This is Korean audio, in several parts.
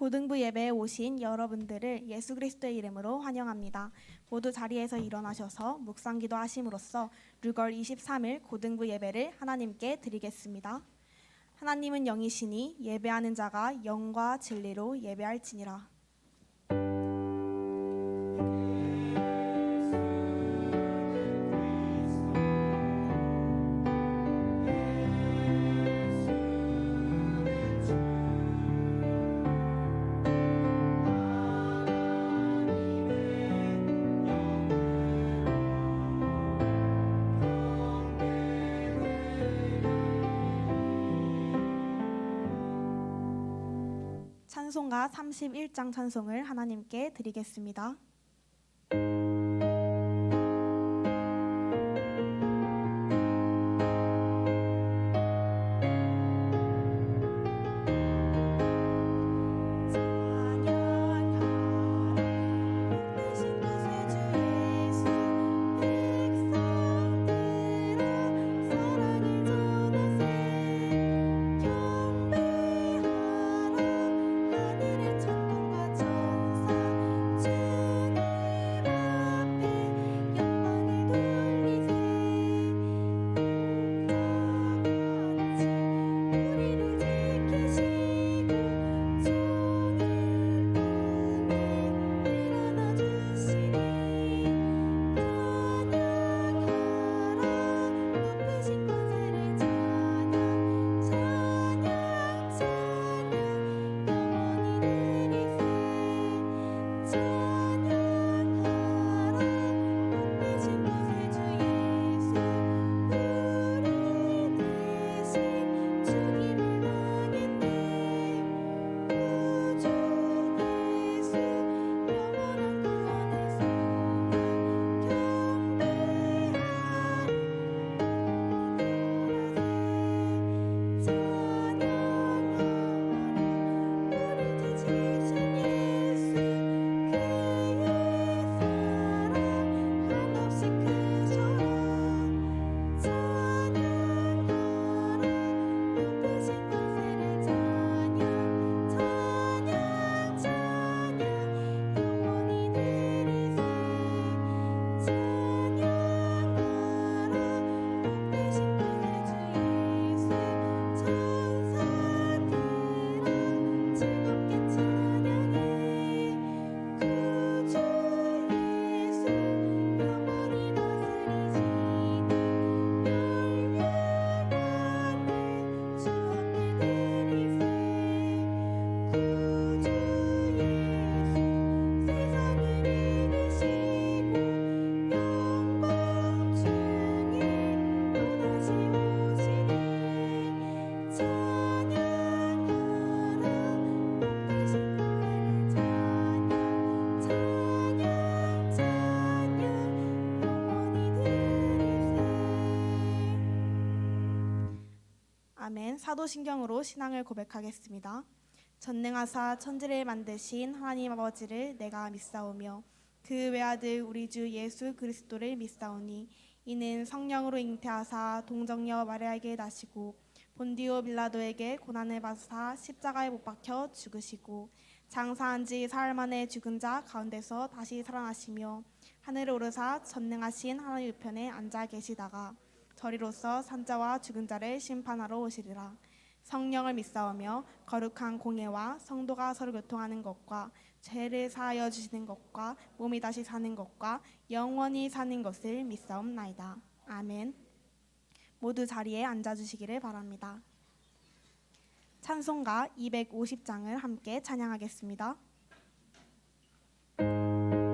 고등부 예배에 오신 여러분들을 예수 그리스도의 이름으로 환영합니다. 모두 자리에서 일어나셔서 묵상기도 하심으로써 6월 23일 고등부 예배를 하나님께 드리겠습니다. 하나님은 영이시니 예배하는 자가 영과 진리로 예배할지니라. 찬송가 31장 찬송을 하나님께 드리겠습니다. 아멘. 사도신경으로 신앙을 고백하겠습니다. 전능하사 천지를 만드신 하나님 아버지를 내가 믿사오며 그 외아들 우리 주 예수 그리스도를 믿사오니 이는 성령으로 잉태하사 동정녀 마리아에게 나시고 본디오 빌라도에게 고난을 받으사 십자가에 못 박혀 죽으시고 장사한 지 사흘 만에 죽은 자 가운데서 다시 살아나시며 하늘에 오르사 전능하신 하나님 우편에 앉아 계시다가 저리로서 산자와 죽은 자를 심판하러 오시리라. 성령을 믿사오며 거룩한 공예와 성도가 서로 교통하는 것과 죄를 사하여 주시는 것과 몸이 다시 사는 것과 영원히 사는 것을 믿사옵나이다. 아멘. 모두 자리에 앉아주시기를 바랍니다. 찬송가 250장을 함께 찬양하겠습니다. 찬송합시다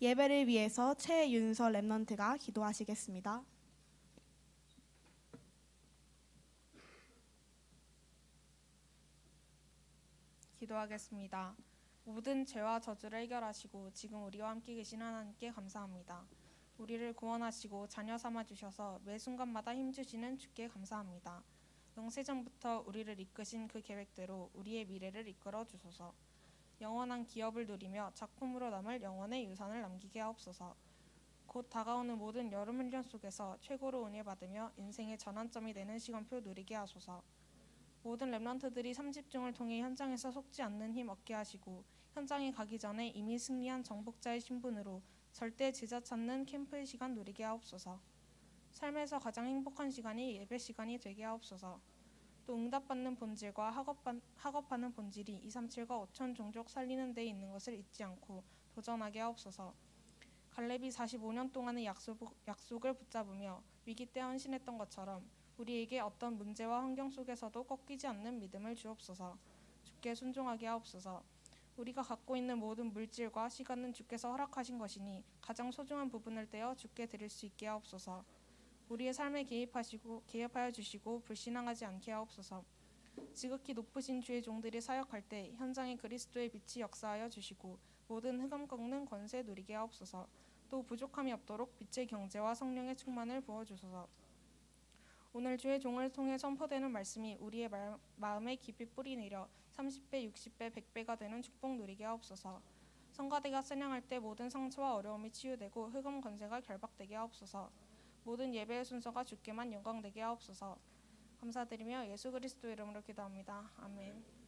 예배를 위해서 최윤서 랩넌트가 기도하시겠습니다. 기도하겠습니다. 모든 죄와 저주를 해결하시고 지금 우리와 함께 계신 하나님께 감사합니다. 우리를 구원하시고 자녀 삼아 주셔서 매 순간마다 힘주시는 주께 감사합니다. 영세전부터 우리를 이끄신 그 계획대로 우리의 미래를 이끌어 주소서. 영원한 기업을 누리며 작품으로 남을 영원의 유산을 남기게 하옵소서. 곧 다가오는 모든 여름 훈련 속에서 최고로 은혜 받으며 인생의 전환점이 되는 시간표 누리게 하소서. 모든 랩런트들이 3집중을 통해 현장에서 속지 않는 힘 얻게 하시고 현장에 가기 전에 이미 승리한 정복자의 신분으로 절대 제자 찾는 캠프의 시간 누리게 하옵소서. 삶에서 가장 행복한 시간이 예배 시간이 되게 하옵소서. 또 응답받는 본질과 학업하는 본질이 237과 5천 종족 살리는 데 있는 것을 잊지 않고 도전하게 하옵소서. 갈렙이 45년 동안의 약속을 붙잡으며 위기 때 헌신했던 것처럼 우리에게 어떤 문제와 환경 속에서도 꺾이지 않는 믿음을 주옵소서. 주께 순종하게 하옵소서. 우리가 갖고 있는 모든 물질과 시간은 주께서 허락하신 것이니 가장 소중한 부분을 떼어 주께 드릴 수 있게 하옵소서. 우리의 삶에 개입하여 주시고 불신앙하지 않게 하옵소서. 지극히 높으신 주의 종들이 사역할 때 현장에 그리스도의 빛이 역사하여 주시고 모든 흑암 꺾는 권세 누리게 하옵소서. 또 부족함이 없도록 빛의 경제와 성령의 충만을 부어주소서. 오늘 주의 종을 통해 선포되는 말씀이 우리의 마음에 깊이 뿌리 내려 30배, 60배, 100배가 되는 축복 누리게 하옵소서. 성가대가 찬양할 때 모든 상처와 어려움이 치유되고 흑암 권세가 결박되게 하옵소서. 모든 예배의 순서가 주께만 영광되게 하옵소서. 감사드리며 예수 그리스도 이름으로 기도합니다. 아멘.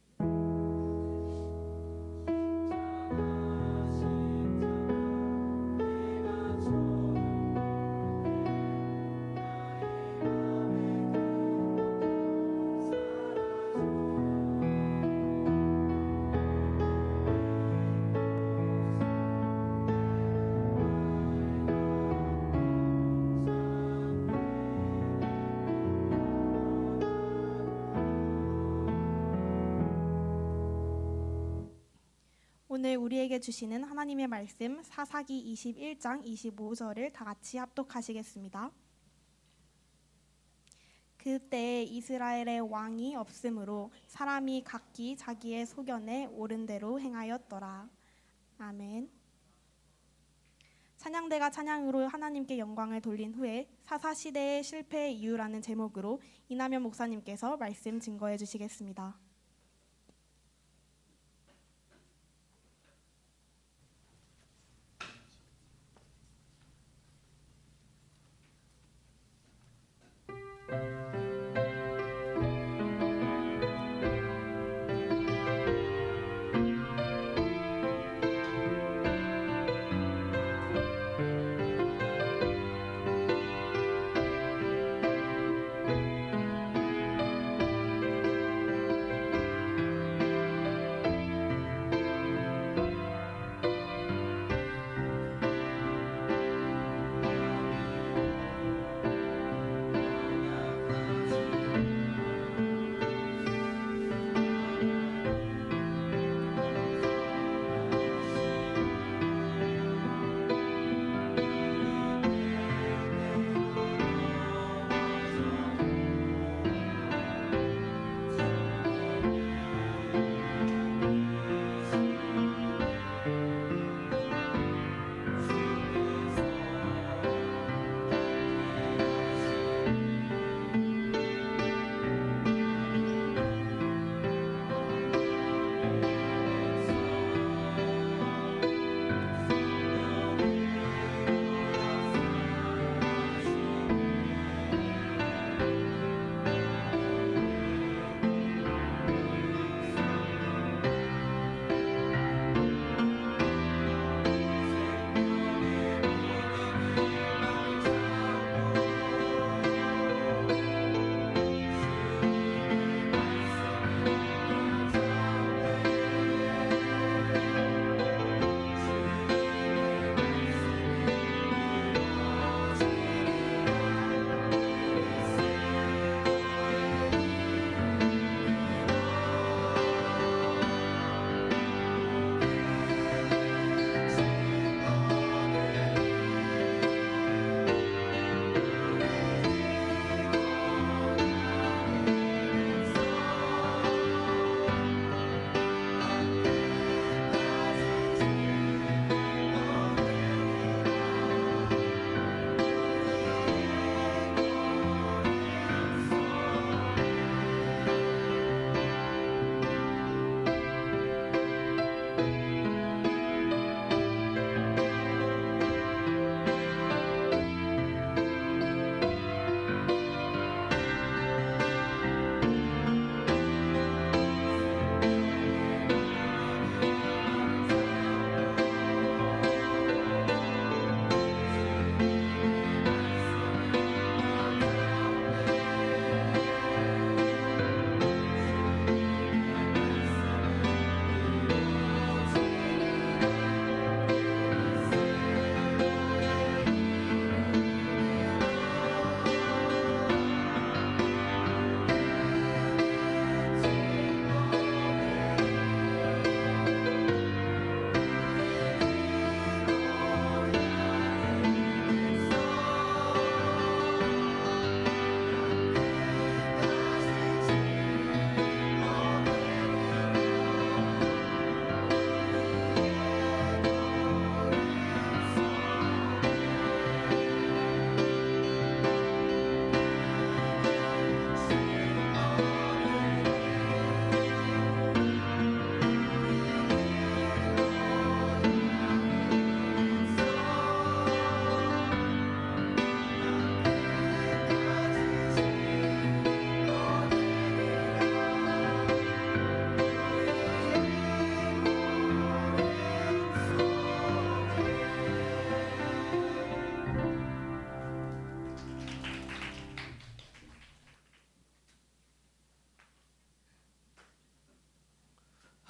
오늘 우리에게 주시는 하나님의 말씀 사사기 21장 25절을 다 같이 합독하시겠습니다. 그때 이스라엘의 왕이 없으므로 사람이 각기 자기의 소견에 옳은 대로 행하였더라. 아멘. 찬양대가 찬양으로 하나님께 영광을 돌린 후에 사사시대의 실패의 이유라는 제목으로 이남현 목사님께서 말씀 증거해 주시겠습니다.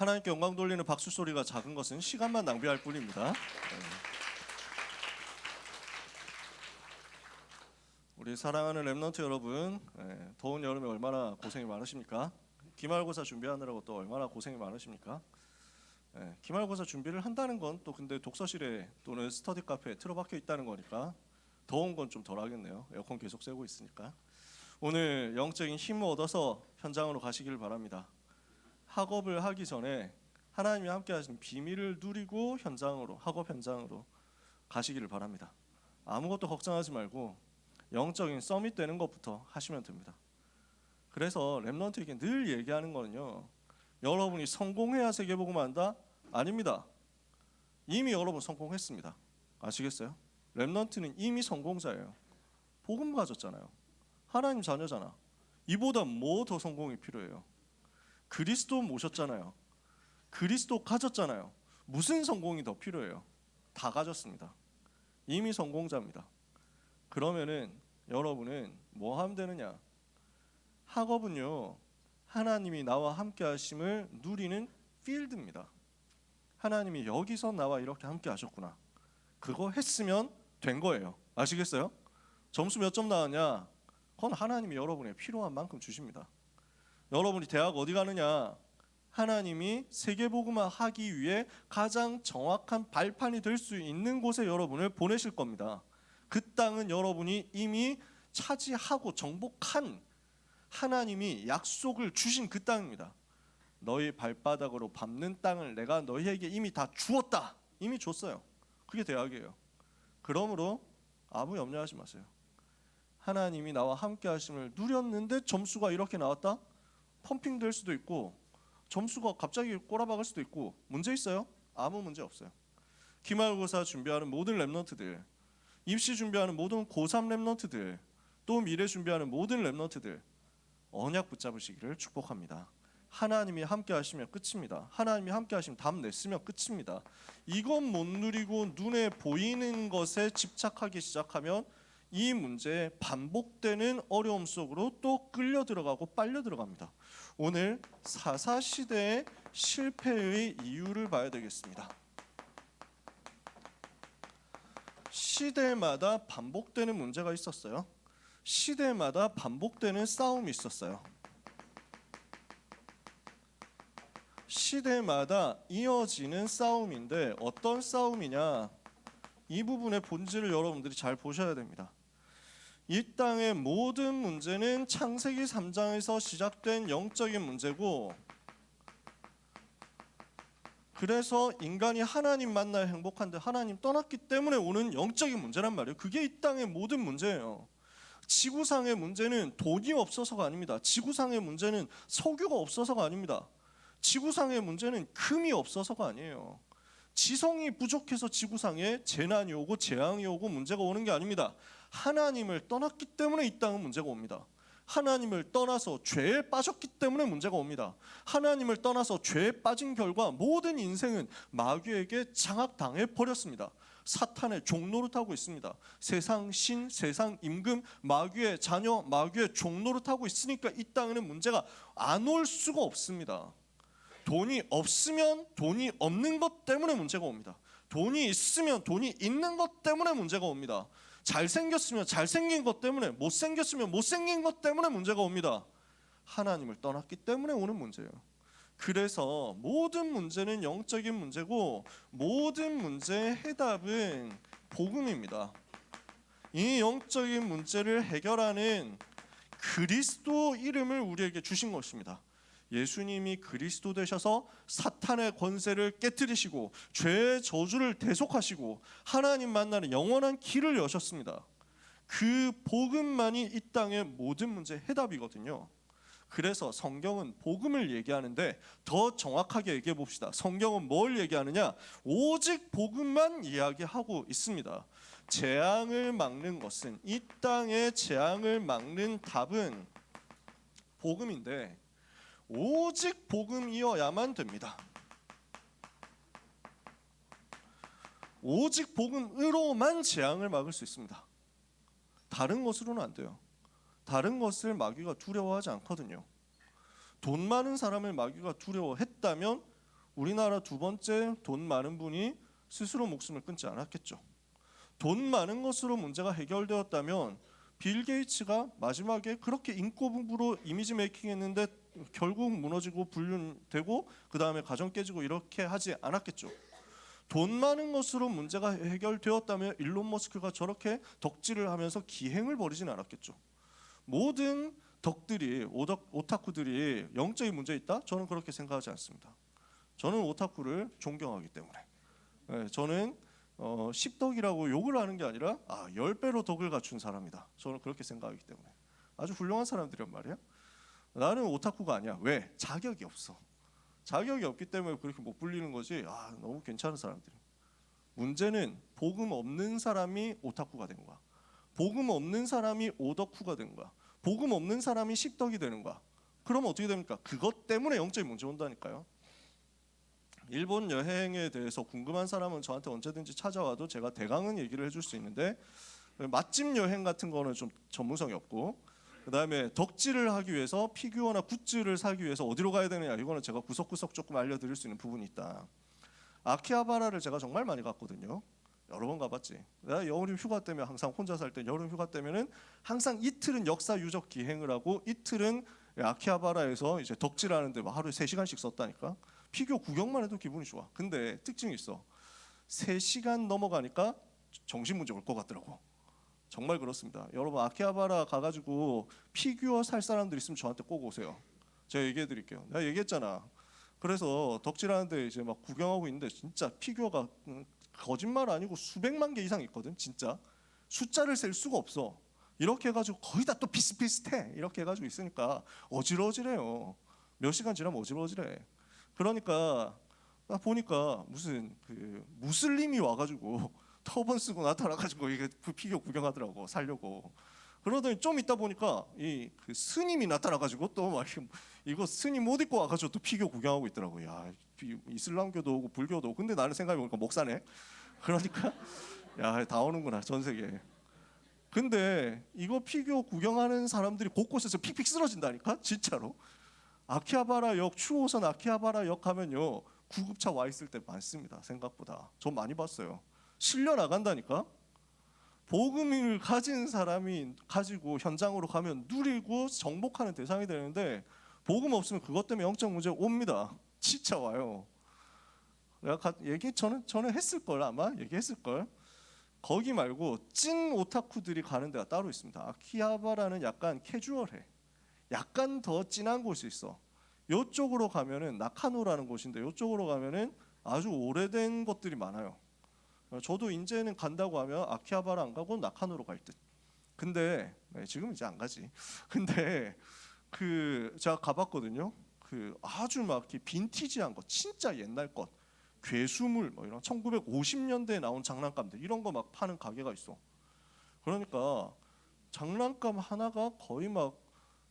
하나님께 영광 돌리는 박수 소리가 작은 것은 시간만 낭비할 뿐입니다. 우리 사랑하는 렘넌트 여러분, 더운 여름에 얼마나 고생이 많으십니까? 기말고사 준비하느라고 또 얼마나 고생이 많으십니까? 기말고사 준비를 한다는 건 또 근데 독서실에 또는 스터디 카페에 틀어박혀 있다는 거니까 더운 건 좀 덜하겠네요. 에어컨 계속 쐬고 있으니까. 오늘 영적인 힘을 얻어서 현장으로 가시길 바랍니다. 학업을 하기 전에 하나님이 함께 하신 비밀을 누리고 학업 현장으로 가시기를 바랍니다. 아무것도 걱정하지 말고 영적인 서밋 되는 것부터 하시면 됩니다. 그래서 렘넌트에게 늘 얘기하는 거는요, 여러분이 성공해야 세계복음 한다? 아닙니다. 이미 여러분 성공했습니다. 아시겠어요? 렘넌트는 이미 성공자예요. 복음 가졌잖아요. 하나님 자녀잖아. 이보다 뭐 더 성공이 필요해요? 그리스도 모셨잖아요. 그리스도 가졌잖아요. 무슨 성공이 더 필요해요? 다 가졌습니다. 이미 성공자입니다. 그러면은 여러분은 뭐 하면 되느냐? 학업은요, 하나님이 나와 함께 하심을 누리는 필드입니다. 하나님이 여기서 나와 이렇게 함께 하셨구나. 그거 했으면 된 거예요. 아시겠어요? 점수 몇 점 나왔냐? 그건 하나님이 여러분의 필요한 만큼 주십니다. 여러분이 대학 어디 가느냐? 하나님이 세계복음화 하기 위해 가장 정확한 발판이 될 수 있는 곳에 여러분을 보내실 겁니다. 그 땅은 여러분이 이미 차지하고 정복한 하나님이 약속을 주신 그 땅입니다. 너희 발바닥으로 밟는 땅을 내가 너희에게 이미 다 주었다. 이미 줬어요. 그게 대학이에요. 그러므로 아무 염려하지 마세요. 하나님이 나와 함께 하심을 누렸는데 점수가 이렇게 나왔다? 펌핑 될 수도 있고 점수가 갑자기 꼬라박을 수도 있고 문제 있어요? 아무 문제 없어요. 기말고사 준비하는 모든 렘넌트들, 입시 준비하는 모든 고3 렘넌트들, 또 미래 준비하는 모든 렘넌트들, 언약 붙잡으시기를 축복합니다. 하나님이 함께 하시면 끝입니다. 하나님이 함께 하시면 답 냈으면 끝입니다. 이것 못 누리고 눈에 보이는 것에 집착하기 시작하면 이 문제에 반복되는 어려움 속으로 또 끌려 들어가고 빨려 들어갑니다. 오늘 사사시대의 실패의 이유를 봐야 되겠습니다. 시대마다 반복되는 문제가 있었어요. 시대마다 반복되는 싸움이 있었어요. 시대마다 이어지는 싸움인데 어떤 싸움이냐? 이 부분의 본질을 여러분들이 잘 보셔야 됩니다. 이 땅의 모든 문제는 창세기 3장에서 시작된 영적인 문제고, 그래서 인간이 하나님 만나야 행복한데 하나님 떠났기 때문에 오는 영적인 문제란 말이에요. 그게 이 땅의 모든 문제예요. 지구상의 문제는 돈이 없어서가 아닙니다. 지구상의 문제는 석유가 없어서가 아닙니다. 지구상의 문제는 금이 없어서가 아니에요. 지성이 부족해서 지구상에 재난이 오고 재앙이 오고 문제가 오는 게 아닙니다. 하나님을 떠났기 때문에 이 땅은 문제가 옵니다. 하나님을 떠나서 죄에 빠졌기 때문에 문제가 옵니다. 하나님을 떠나서 죄에 빠진 결과 모든 인생은 마귀에게 장악당해 버렸습니다. 사탄의 종노릇하고 있습니다. 세상 신, 세상 임금, 마귀의 자녀, 마귀의 종노릇하고 있으니까 이 땅에는 문제가 안 올 수가 없습니다. 돈이 없으면 돈이 없는 것 때문에 문제가 옵니다. 돈이 있으면 돈이 있는 것 때문에 문제가 옵니다. 잘생겼으면 잘생긴 것 때문에, 못생겼으면 못생긴 것 때문에 문제가 옵니다. 하나님을 떠났기 때문에 오는 문제예요. 그래서 모든 문제는 영적인 문제고 모든 문제의 해답은 복음입니다. 이 영적인 문제를 해결하는 그리스도 이름을 우리에게 주신 것입니다. 예수님이 그리스도 되셔서 사탄의 권세를 깨뜨리시고 죄의 저주를 대속하시고 하나님 만나는 영원한 길을 여셨습니다. 그 복음만이 이 땅의 모든 문제의 해답이거든요. 그래서 성경은 복음을 얘기하는데 더 정확하게 얘기해 봅시다. 성경은 뭘 얘기하느냐? 오직 복음만 이야기하고 있습니다. 재앙을 막는 것은, 이 땅의 재앙을 막는 답은 복음인데 오직 복음이어야만 됩니다. 오직 복음으로만 재앙을 막을 수 있습니다. 다른 것으로는 안 돼요. 다른 것을 마귀가 두려워하지 않거든요. 돈 많은 사람을 마귀가 두려워했다면 우리나라 두 번째 돈 많은 분이 스스로 목숨을 끊지 않았겠죠. 돈 많은 것으로 문제가 해결되었다면 빌 게이츠가 마지막에 그렇게 인꼬부부로 이미지 메이킹했는데 결국 무너지고 불륜되고 그 다음에 가정 깨지고 이렇게 하지 않았겠죠. 돈 많은 것으로 문제가 해결되었다면 일론 머스크가 저렇게 덕질을 하면서 기행을 벌이지는 않았겠죠. 모든 덕들이 오타쿠들이 영적인 문제 있다? 저는 그렇게 생각하지 않습니다. 저는 오타쿠를 존경하기 때문에 저는 10덕이라고 욕을 하는 게 아니라 10배로 덕을 갖춘 사람이다. 저는 그렇게 생각하기 때문에 아주 훌륭한 사람들이란 말이야. 나는 오타쿠가 아니야. 왜? 자격이 없어. 자격이 없기 때문에 그렇게 못 불리는 거지. 너무 괜찮은 사람들이. 문제는 복음 없는 사람이 오타쿠가 된 거야. 복음 없는 사람이 오덕후가 된 거야. 복음 없는 사람이 10덕이 되는 거야. 그러면 어떻게 됩니까? 그것 때문에 영적인 문제 온다니까요. 일본 여행에 대해서 궁금한 사람은 저한테 언제든지 찾아와도 제가 대강은 얘기를 해줄 수 있는데, 맛집 여행 같은 거는 좀 전문성이 없고, 그 다음에 덕질을 하기 위해서 피규어나 굿즈를 사기 위해서 어디로 가야 되느냐, 이거는 제가 구석구석 조금 알려드릴 수 있는 부분이 있다. 아키하바라를 제가 정말 많이 갔거든요. 여러 번 가봤지. 내가 여름 휴가 때문에 항상 혼자 살 때 여름 휴가 때면은 항상 이틀은 역사 유적 기행을 하고 이틀은 아키하바라에서 이제 덕질하는데 하루에 3시간씩 썼다니까. 피규어 구경만 해도 기분이 좋아. 근데 특징이 있어. 3시간 넘어가니까 정신 문제 올 것 같더라고. 정말 그렇습니다. 여러분 아키하바라 가가지고 피규어 살 사람들 있으면 저한테 꼭 오세요. 제가 얘기해 드릴게요. 내가 얘기했잖아. 그래서 덕질하는데 이제 막 구경하고 있는데 진짜 피규어가 거짓말 아니고 수백만 개 이상 있거든. 진짜 숫자를 셀 수가 없어. 이렇게 해가지고 거의 다 또 비슷비슷해. 이렇게 해가지고 있으니까 어지러지래요. 몇 시간 지나면 어지러지래. 그러니까 나 보니까 무슨 그 무슬림이 와가지고 터번 쓰고 나타나가지고 이게 그 피규어 구경하더라고. 살려고. 그러더니 좀 있다 보니까 이 그 스님이 나타나가지고 또 막 이거 스님 옷 입고 와가지고 또 피규어 구경하고 있더라고. 야, 이슬람교도 오고 불교도 오고. 근데 나는 생각해보니까 목사네. 그러니까 야, 다 오는구나 전 세계. 근데 이거 피규어 구경하는 사람들이 곳곳에서 픽픽 쓰러진다니까 진짜로. 아키하바라역 추호선 아키하바라역 가면요 구급차 와 있을 때 많습니다. 생각보다 전 많이 봤어요. 실려 나간다니까. 복음을 가진 사람이 가지고 현장으로 가면 누리고 정복하는 대상이 되는데 복음 없으면 그것 때문에 영적 문제 옵니다. 진짜 와요. 내가 저는 했을 걸 아마 얘기했을 걸. 거기 말고 찐 오타쿠들이 가는 데가 따로 있습니다. 아키하바라는 약간 캐주얼해. 약간 더 진한 곳이 있어. 이쪽으로 가면은 나카노라는 곳인데 이쪽으로 가면은 아주 오래된 것들이 많아요. 저도 이제는 간다고 하면 아키하바라 안 가고 나카노로 갈 듯. 근데 지금 이제 안 가지. 근데 그 제가 가봤거든요. 그 아주 막 이렇게 빈티지한 것, 진짜 옛날 것, 괴수물 뭐 이런 1950년대에 나온 장난감들 이런 거 막 파는 가게가 있어. 그러니까 장난감 하나가 거의 막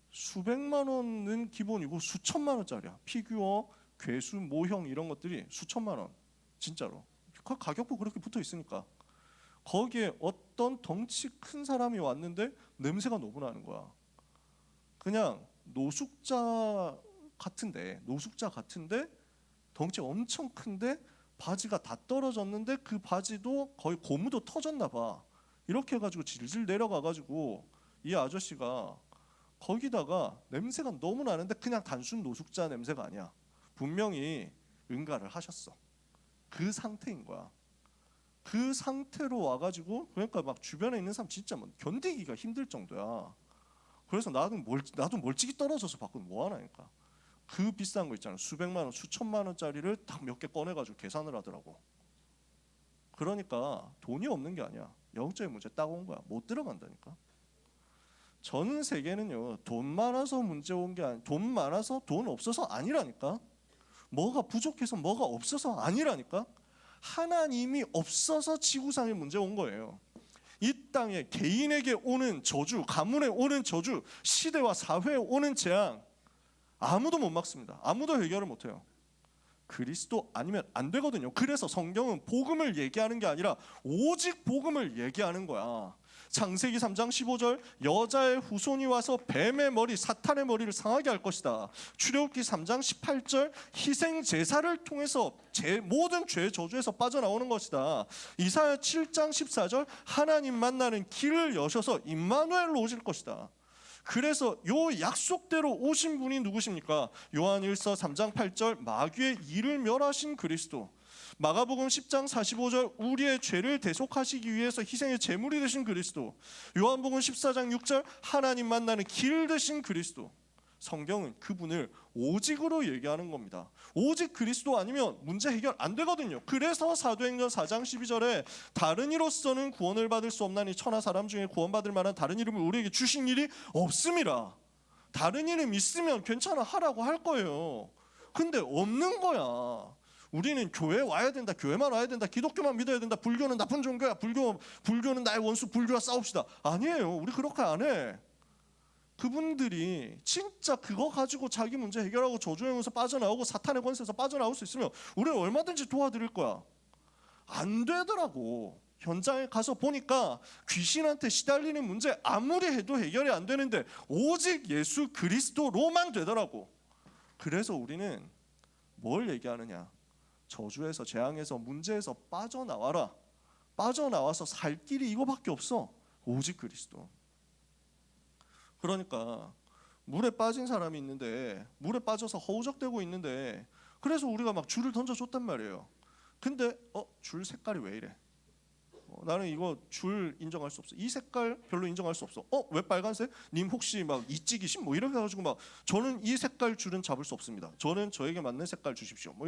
수백만 원은 기본이고 수천만 원짜리야. 피규어, 괴수, 모형 이런 것들이 수천만 원. 진짜로. 그 가격도 그렇게 붙어 있으니까. 거기에 어떤 덩치 큰 사람이 왔는데 냄새가 너무 나는 거야. 그냥 노숙자 같은데 덩치 엄청 큰데 바지가 다 떨어졌는데 그 바지도 거의 고무도 터졌나 봐. 이렇게 해가지고 질질 내려가가지고 이 아저씨가 거기다가 냄새가 너무 나는데 그냥 단순 노숙자 냄새가 아니야. 분명히 응가를 하셨어. 그 상태인 거야. 그 상태로 와가지고 그러니까 막 주변에 있는 사람 진짜 뭐 견디기가 힘들 정도야. 그래서 나도 멀찍이 떨어져서 봤거든. 뭐 하나니까. 그 비싼 거 있잖아. 수백만 원, 수천만 원짜리를 딱 몇 개 꺼내가지고 계산을 하더라고. 그러니까 돈이 없는 게 아니야. 영적인 문제 딱 온 거야. 못 들어간다니까. 전 세계는요 돈 많아서 문제 온 게 아니, 돈 많아서 돈 없어서 아니라니까. 뭐가 부족해서 뭐가 없어서 아니라니까. 하나님이 없어서 지구상에 문제 온 거예요. 이 땅에 개인에게 오는 저주, 가문에 오는 저주, 시대와 사회에 오는 재앙 아무도 못 막습니다. 아무도 해결을 못 해요. 그리스도 아니면 안 되거든요. 그래서 성경은 복음을 얘기하는 게 아니라 오직 복음을 얘기하는 거야. 창세기 3장 15절 여자의 후손이 와서 뱀의 머리 사탄의 머리를 상하게 할 것이다. 출애굽기 3장 18절 희생 제사를 통해서 모든 죄의 저주에서 빠져나오는 것이다. 이사야 7장 14절 하나님 만나는 길을 여셔서 임마누엘로 오실 것이다. 그래서 요 약속대로 오신 분이 누구십니까? 요한 1서 3장 8절 마귀의 일을 멸하신 그리스도. 마가복음 10장 45절 우리의 죄를 대속하시기 위해서 희생의 제물이 되신 그리스도. 요한복음 14장 6절 하나님 만나는 길 되신 그리스도. 성경은 그분을 오직으로 얘기하는 겁니다. 오직 그리스도 아니면 문제 해결 안 되거든요. 그래서 사도행전 4장 12절에 다른 이로서는 구원을 받을 수 없나니 천하 사람 중에 구원받을 만한 다른 이름을 우리에게 주신 일이 없음이라. 다른 이름 있으면 괜찮아 하라고 할 거예요. 근데 없는 거야. 우리는 교회 와야 된다, 교회만 와야 된다, 기독교만 믿어야 된다, 불교는 나쁜 종교야, 불교는 나의 원수, 불교와 싸웁시다. 아니에요. 우리 그렇게 안 해. 그분들이 진짜 그거 가지고 자기 문제 해결하고 저주행에서 빠져나오고 사탄의 권세에서 빠져나올 수 있으면 우리는 얼마든지 도와드릴 거야. 안 되더라고. 현장에 가서 보니까 귀신한테 시달리는 문제 아무리 해도 해결이 안 되는데 오직 예수 그리스도로만 되더라고. 그래서 우리는 뭘 얘기하느냐? 저주에서 재앙에서 문제에서 빠져나와라. 빠져나와서 살 길이 이거밖에 없어. 오직 그리스도. 그러니까 물에 빠진 사람이 있는데 물에 빠져서 허우적대고 있는데 그래서 우리가 막 줄을 던져줬단 말이에요. 근데 줄 색깔이 왜 이래? 나는 이거 줄 인정할 수 없어. 이 색깔 별로 인정할 수 없어. 왜 빨간색? 님 혹시 막 이찌기신 뭐 이렇게 해가지고 막 저는 이 색깔 줄은 잡을 수 없습니다. 저는 저에게 맞는 색깔 주십시오. 뭐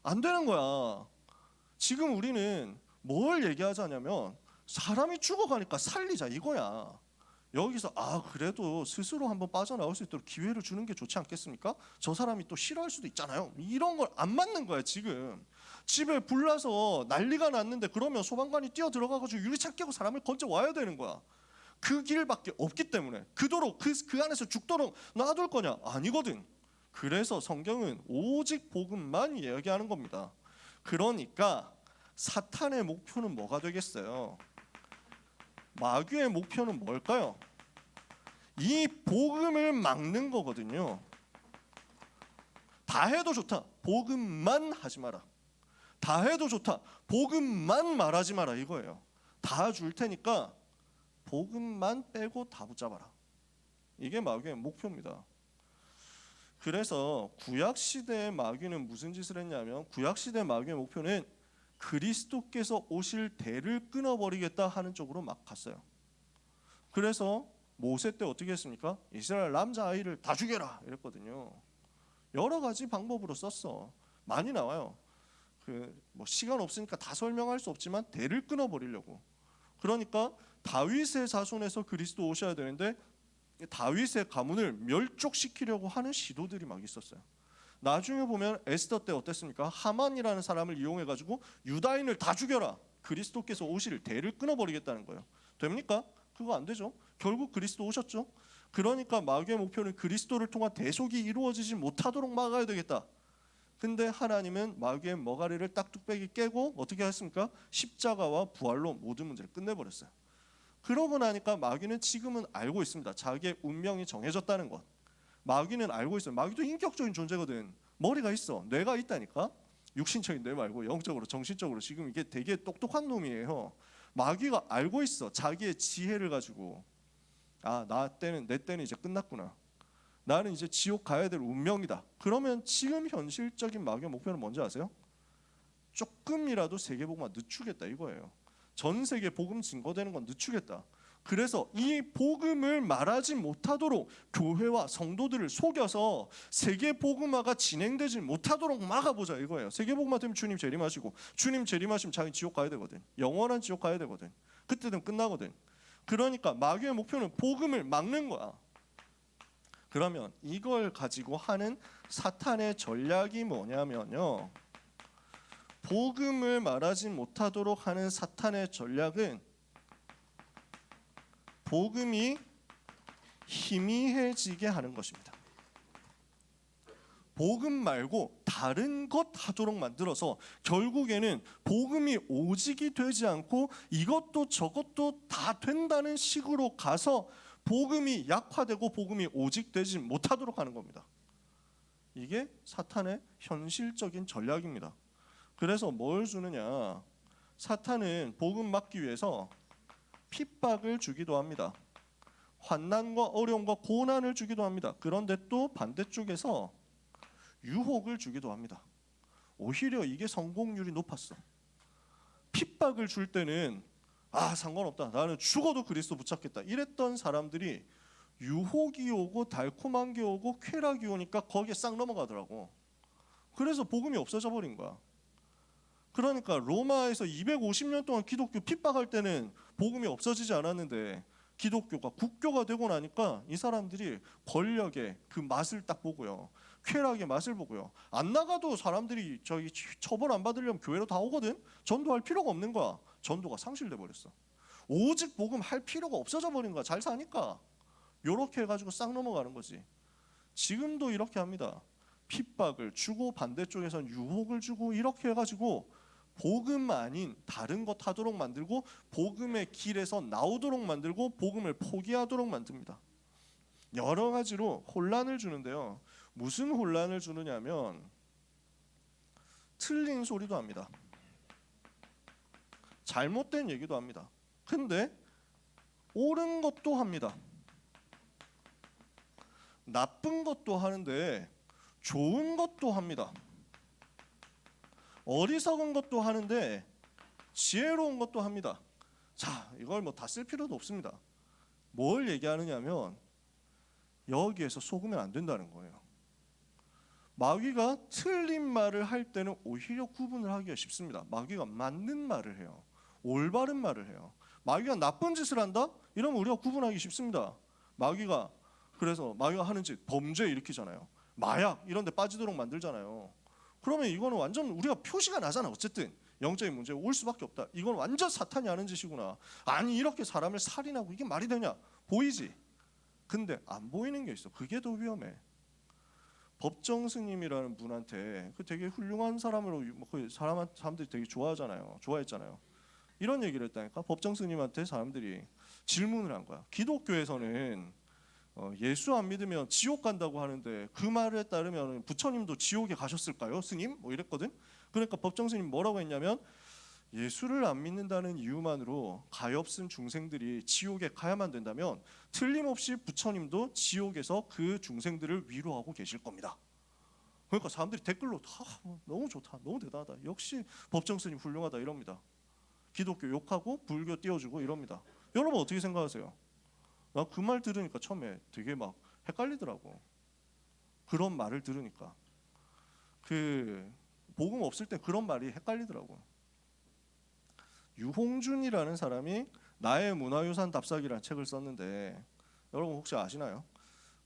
안 되는 거야. 지금 우리는 뭘 얘기하자냐면 사람이 죽어가니까 살리자 이거야. 여기서 그래도 스스로 한번 빠져나올 수 있도록 기회를 주는 게 좋지 않겠습니까? 저 사람이 또 싫어할 수도 있잖아요. 이런 걸 안 맞는 거야 지금. 집에 불나서 난리가 났는데 그러면 소방관이 뛰어 들어가가지고 유리창 깨고 사람을 건져 와야 되는 거야. 그 길밖에 없기 때문에 그도록 그 안에서 죽도록 놔둘 거냐? 아니거든. 그래서 성경은 오직 복음만 이야기하는 겁니다. 그러니까 사탄의 목표는 뭐가 되겠어요? 마귀의 목표는 뭘까요? 이 복음을 막는 거거든요. 다 해도 좋다. 복음만 하지 마라. 다 해도 좋다. 복음만 말하지 마라 이거예요. 다 줄 테니까 복음만 빼고 다 붙잡아라. 이게 마귀의 목표입니다. 그래서 구약시대의 마귀는 무슨 짓을 했냐면 구약시대의 마귀의 목표는 그리스도께서 오실 대를 끊어버리겠다 하는 쪽으로 막 갔어요. 그래서 모세 때 어떻게 했습니까? 이스라엘 남자아이를 다 죽여라 이랬거든요. 여러 가지 방법으로 썼어. 많이 나와요. 뭐 시간 없으니까 다 설명할 수 없지만 대를 끊어버리려고. 그러니까 다윗의 자손에서 그리스도 오셔야 되는데 다윗의 가문을 멸족시키려고 하는 시도들이 막 있었어요. 나중에 보면 에스더 때 어땠습니까? 하만이라는 사람을 이용해가지고 유다인을 다 죽여라. 그리스도께서 오실 대를 끊어버리겠다는 거예요. 됩니까? 그거 안 되죠. 결국 그리스도 오셨죠. 그러니까 마귀의 목표는 그리스도를 통한 대속이 이루어지지 못하도록 막아야 되겠다. 근데 하나님은 마귀의 머가리를 딱 뚝배기 깨고 어떻게 했습니까? 십자가와 부활로 모든 문제를 끝내버렸어요. 그러고 나니까 마귀는 지금은 알고 있습니다. 자기의 운명이 정해졌다는 것. 마귀는 알고 있어요. 마귀도 인격적인 존재거든. 머리가 있어. 뇌가 있다니까. 육신적인 뇌 말고 영적으로 정신적으로 지금 이게 되게 똑똑한 놈이에요. 마귀가 알고 있어. 자기의 지혜를 가지고 내 때는 이제 끝났구나. 나는 이제 지옥 가야 될 운명이다. 그러면 지금 현실적인 마귀의 목표는 뭔지 아세요? 조금이라도 세계복음화 늦추겠다 이거예요. 전 세계 복음 증거되는 건 늦추겠다. 그래서 이 복음을 말하지 못하도록 교회와 성도들을 속여서 세계 복음화가 진행되지 못하도록 막아보자 이거예요. 세계 복음화 되면 주님 재림하시고 주님 재림하시면 자기 지옥 가야 되거든. 영원한 지옥 가야 되거든. 그때는 끝나거든. 그러니까 마귀의 목표는 복음을 막는 거야. 그러면 이걸 가지고 하는 사탄의 전략이 뭐냐면요. 복음을 말하지 못하도록 하는 사탄의 전략은 복음이 희미해지게 하는 것입니다. 복음 말고 다른 것 하도록 만들어서 결국에는 복음이 오직이 되지 않고 이것도 저것도 다 된다는 식으로 가서 복음이 약화되고 복음이 오직되지 못하도록 하는 겁니다. 이게 사탄의 현실적인 전략입니다. 그래서 뭘 주느냐? 사탄은 복음 막기 위해서 핍박을 주기도 합니다. 환난과 어려움과 고난을 주기도 합니다. 그런데 또 반대쪽에서 유혹을 주기도 합니다. 오히려 이게 성공률이 높았어. 핍박을 줄 때는 상관없다, 나는 죽어도 그리스도 붙잡겠다 이랬던 사람들이 유혹이 오고 달콤한 게 오고 쾌락이 오니까 거기에 싹 넘어가더라고. 그래서 복음이 없어져 버린 거야. 그러니까 로마에서 250년 동안 기독교 핍박할 때는 복음이 없어지지 않았는데 기독교가 국교가 되고 나니까 이 사람들이 권력의 그 맛을 딱 보고요, 쾌락의 맛을 보고요, 안 나가도 사람들이 저기 처벌 안 받으려면 교회로 다 오거든. 전도할 필요가 없는 거야. 전도가 상실돼 버렸어. 오직 복음 할 필요가 없어져 버린 거야. 잘 사니까. 요렇게 해가지고 싹 넘어가는 거지. 지금도 이렇게 합니다. 핍박을 주고 반대쪽에선 유혹을 주고 이렇게 해가지고 복음 아닌 다른 것 하도록 만들고 복음의 길에서 나오도록 만들고 복음을 포기하도록 만듭니다. 여러 가지로 혼란을 주는데요. 무슨 혼란을 주느냐면 틀린 소리도 합니다. 잘못된 얘기도 합니다. 근데 옳은 것도 합니다. 나쁜 것도 하는데 좋은 것도 합니다. 어리석은 것도 하는데 지혜로운 것도 합니다. 자, 이걸 뭐 다 쓸 필요도 없습니다. 뭘 얘기하느냐면 여기에서 속으면 안 된다는 거예요. 마귀가 틀린 말을 할 때는 오히려 구분을 하기가 쉽습니다. 마귀가 맞는 말을 해요. 올바른 말을 해요. 마귀가 나쁜 짓을 한다? 이러면 우리가 구분하기 쉽습니다. 그래서 마귀가 하는 짓, 범죄 일으키잖아요. 마약 이런 데 빠지도록 만들잖아요. 그러면 이거는 완전 우리가 표시가 나잖아. 어쨌든 영적인 문제 올 수밖에 없다. 이건 완전 사탄이 하는 짓이구나. 아니 이렇게 사람을 살인하고 이게 말이 되냐? 보이지? 근데 안 보이는 게 있어. 그게 더 위험해. 법정 스님이라는 분한테 그 되게 훌륭한 사람으로 그 사람들이 되게 좋아했잖아요. 이런 얘기를 했다니까. 법정 스님한테 사람들이 질문을 한 거야. 기독교에서는 예수 안 믿으면 지옥 간다고 하는데 그 말에 따르면 부처님도 지옥에 가셨을까요, 스님? 뭐 이랬거든. 그러니까 법정 스님 뭐라고 했냐면 예수를 안 믿는다는 이유만으로 가엾은 중생들이 지옥에 가야만 된다면 틀림없이 부처님도 지옥에서 그 중생들을 위로하고 계실 겁니다. 그러니까 사람들이 댓글로 너무 좋다, 너무 대단하다, 역시 법정 스님 훌륭하다 이럽니다. 기독교 욕하고 불교 띄워주고 이럽니다. 여러분 어떻게 생각하세요? 나 그 말 들으니까 처음에 되게 막 헷갈리더라고. 그런 말을 들으니까 그 복음 없을 때 그런 말이 헷갈리더라고. 유홍준이라는 사람이 나의 문화유산 답사기라는 책을 썼는데 여러분 혹시 아시나요?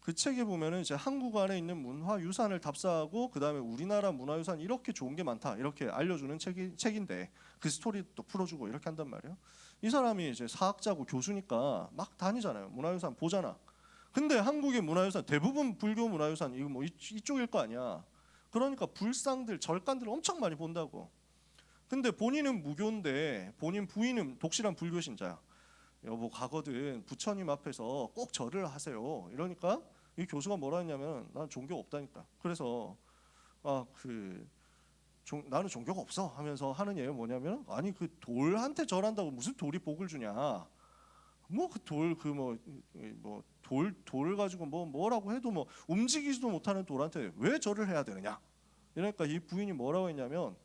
그 책에 보면은 이제 한국 안에 있는 문화유산을 답사하고 그 다음에 우리나라 문화유산 이렇게 좋은 게 많다 이렇게 알려주는 책인데 그 스토리도 풀어주고 이렇게 한단 말이에요. 이 사람이 이제 사학자고 교수니까 막 다니잖아요. 문화유산 보잖아. 근데 한국의 문화유산 대부분 불교 문화유산 이거 뭐 이쪽일 거 아니야. 그러니까 불상들 절간들 엄청 많이 본다고. 근데 본인은 무교인데 본인 부인은 독실한 불교 신자야. 여보 가거든 부처님 앞에서 꼭 절을 하세요. 이러니까 이 교수가 뭐라 했냐면 난 종교가 없다니까. 그래서 나는 종교가 없어 하면서 하는 얘기가 뭐냐면 아니 그 돌한테 절한다고 무슨 돌이 복을 주냐. 뭐 그 돌 돌 가지고 뭐라고 해도 뭐 움직이지도 못하는 돌한테 왜 절을 해야 되느냐. 그러니까 이 부인이 뭐라고 했냐면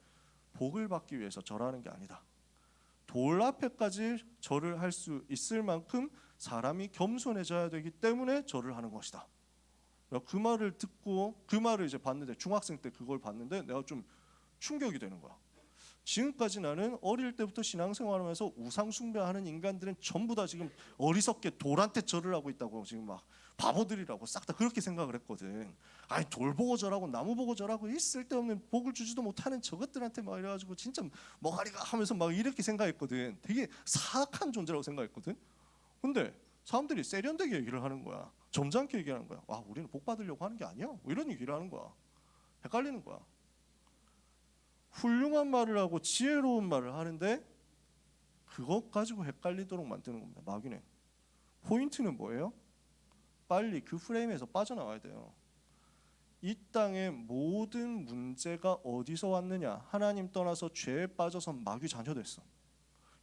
복을 받기 위해서 절하는 게 아니다. 돌 앞에까지 절을 할 수 있을 만큼 사람이 겸손해져야 되기 때문에 절을 하는 것이다. 그 말을 듣고 그 말을 이제 봤는데 중학생 때 그걸 봤는데 내가 좀 충격이 되는 거야. 지금까지 나는 어릴 때부터 신앙생활하면서 우상 숭배하는 인간들은 전부 다 지금 어리석게 돌한테 절을 하고 있다고 지금 막 바보들이라고 싹 다 그렇게 생각을 했거든. 아니 돌 보고 절하고 나무 보고 절하고 있을 데 없는 복을 주지도 못하는 저것들한테 막 이래가지고 진짜 머가리가 하면서 막 이렇게 생각했거든. 되게 사악한 존재라고 생각했거든. 근데 사람들이 세련되게 얘기를 하는 거야. 점잖게 얘기하는 거야. 와 우리는 복 받으려고 하는 게 아니야. 뭐 이런 얘기를 하는 거야. 헷갈리는 거야. 훌륭한 말을 하고 지혜로운 말을 하는데 그것 가지고 헷갈리도록 만드는 겁니다. 마귀는. 포인트는 뭐예요? 빨리 그 프레임에서 빠져나와야 돼요. 이 땅의 모든 문제가 어디서 왔느냐? 하나님 떠나서 죄에 빠져서 마귀 자녀 됐어.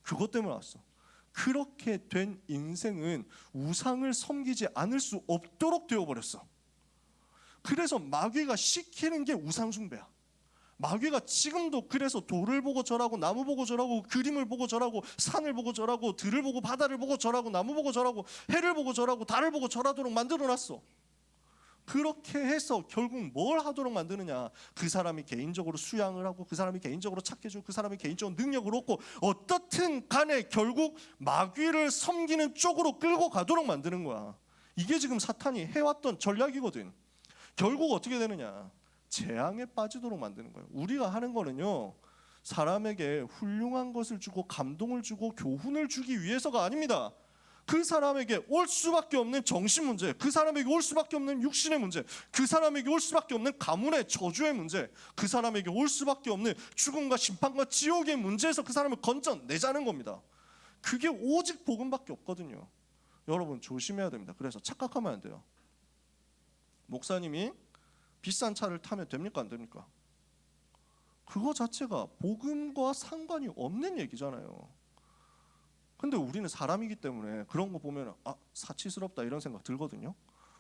그것 때문에 왔어. 그렇게 된 인생은 우상을 섬기지 않을 수 없도록 되어버렸어. 그래서 마귀가 시키는 게 우상 숭배야. 마귀가 지금도 그래서 돌을 보고 절하고 나무 보고 절하고 그림을 보고 절하고 산을 보고 절하고 들을 보고 바다를 보고 절하고 나무 보고 절하고 해를 보고 절하고 달을 보고 절하도록 만들어놨어. 그렇게 해서 결국 뭘 하도록 만드느냐? 그 사람이 개인적으로 수양을 하고 그 사람이 개인적으로 착해지고 그 사람이 개인적으로 능력을 얻고 어떻든 간에 결국 마귀를 섬기는 쪽으로 끌고 가도록 만드는 거야. 이게 지금 사탄이 해왔던 전략이거든. 결국 어떻게 되느냐? 재앙에 빠지도록 만드는 거예요. 우리가 하는 거는요, 사람에게 훌륭한 것을 주고 감동을 주고 교훈을 주기 위해서가 아닙니다. 그 사람에게 올 수밖에 없는 정신 문제, 그 사람에게 올 수밖에 없는 육신의 문제, 그 사람에게 올 수밖에 없는 가문의 저주의 문제, 그 사람에게 올 수밖에 없는 죽음과 심판과 지옥의 문제에서 그 사람을 건져내자는 겁니다. 그게 오직 복음밖에 없거든요. 여러분 조심해야 됩니다. 그래서 착각하면 안 돼요. 목사님이 비싼 차를 타면 됩니까? 안 됩니까? 그거 자체가 복음과 상관이 없는 얘기잖아요. 근데 우리는 사람이기 때문에 그런 거 보면 사치스럽다 이런 생각 들거든요.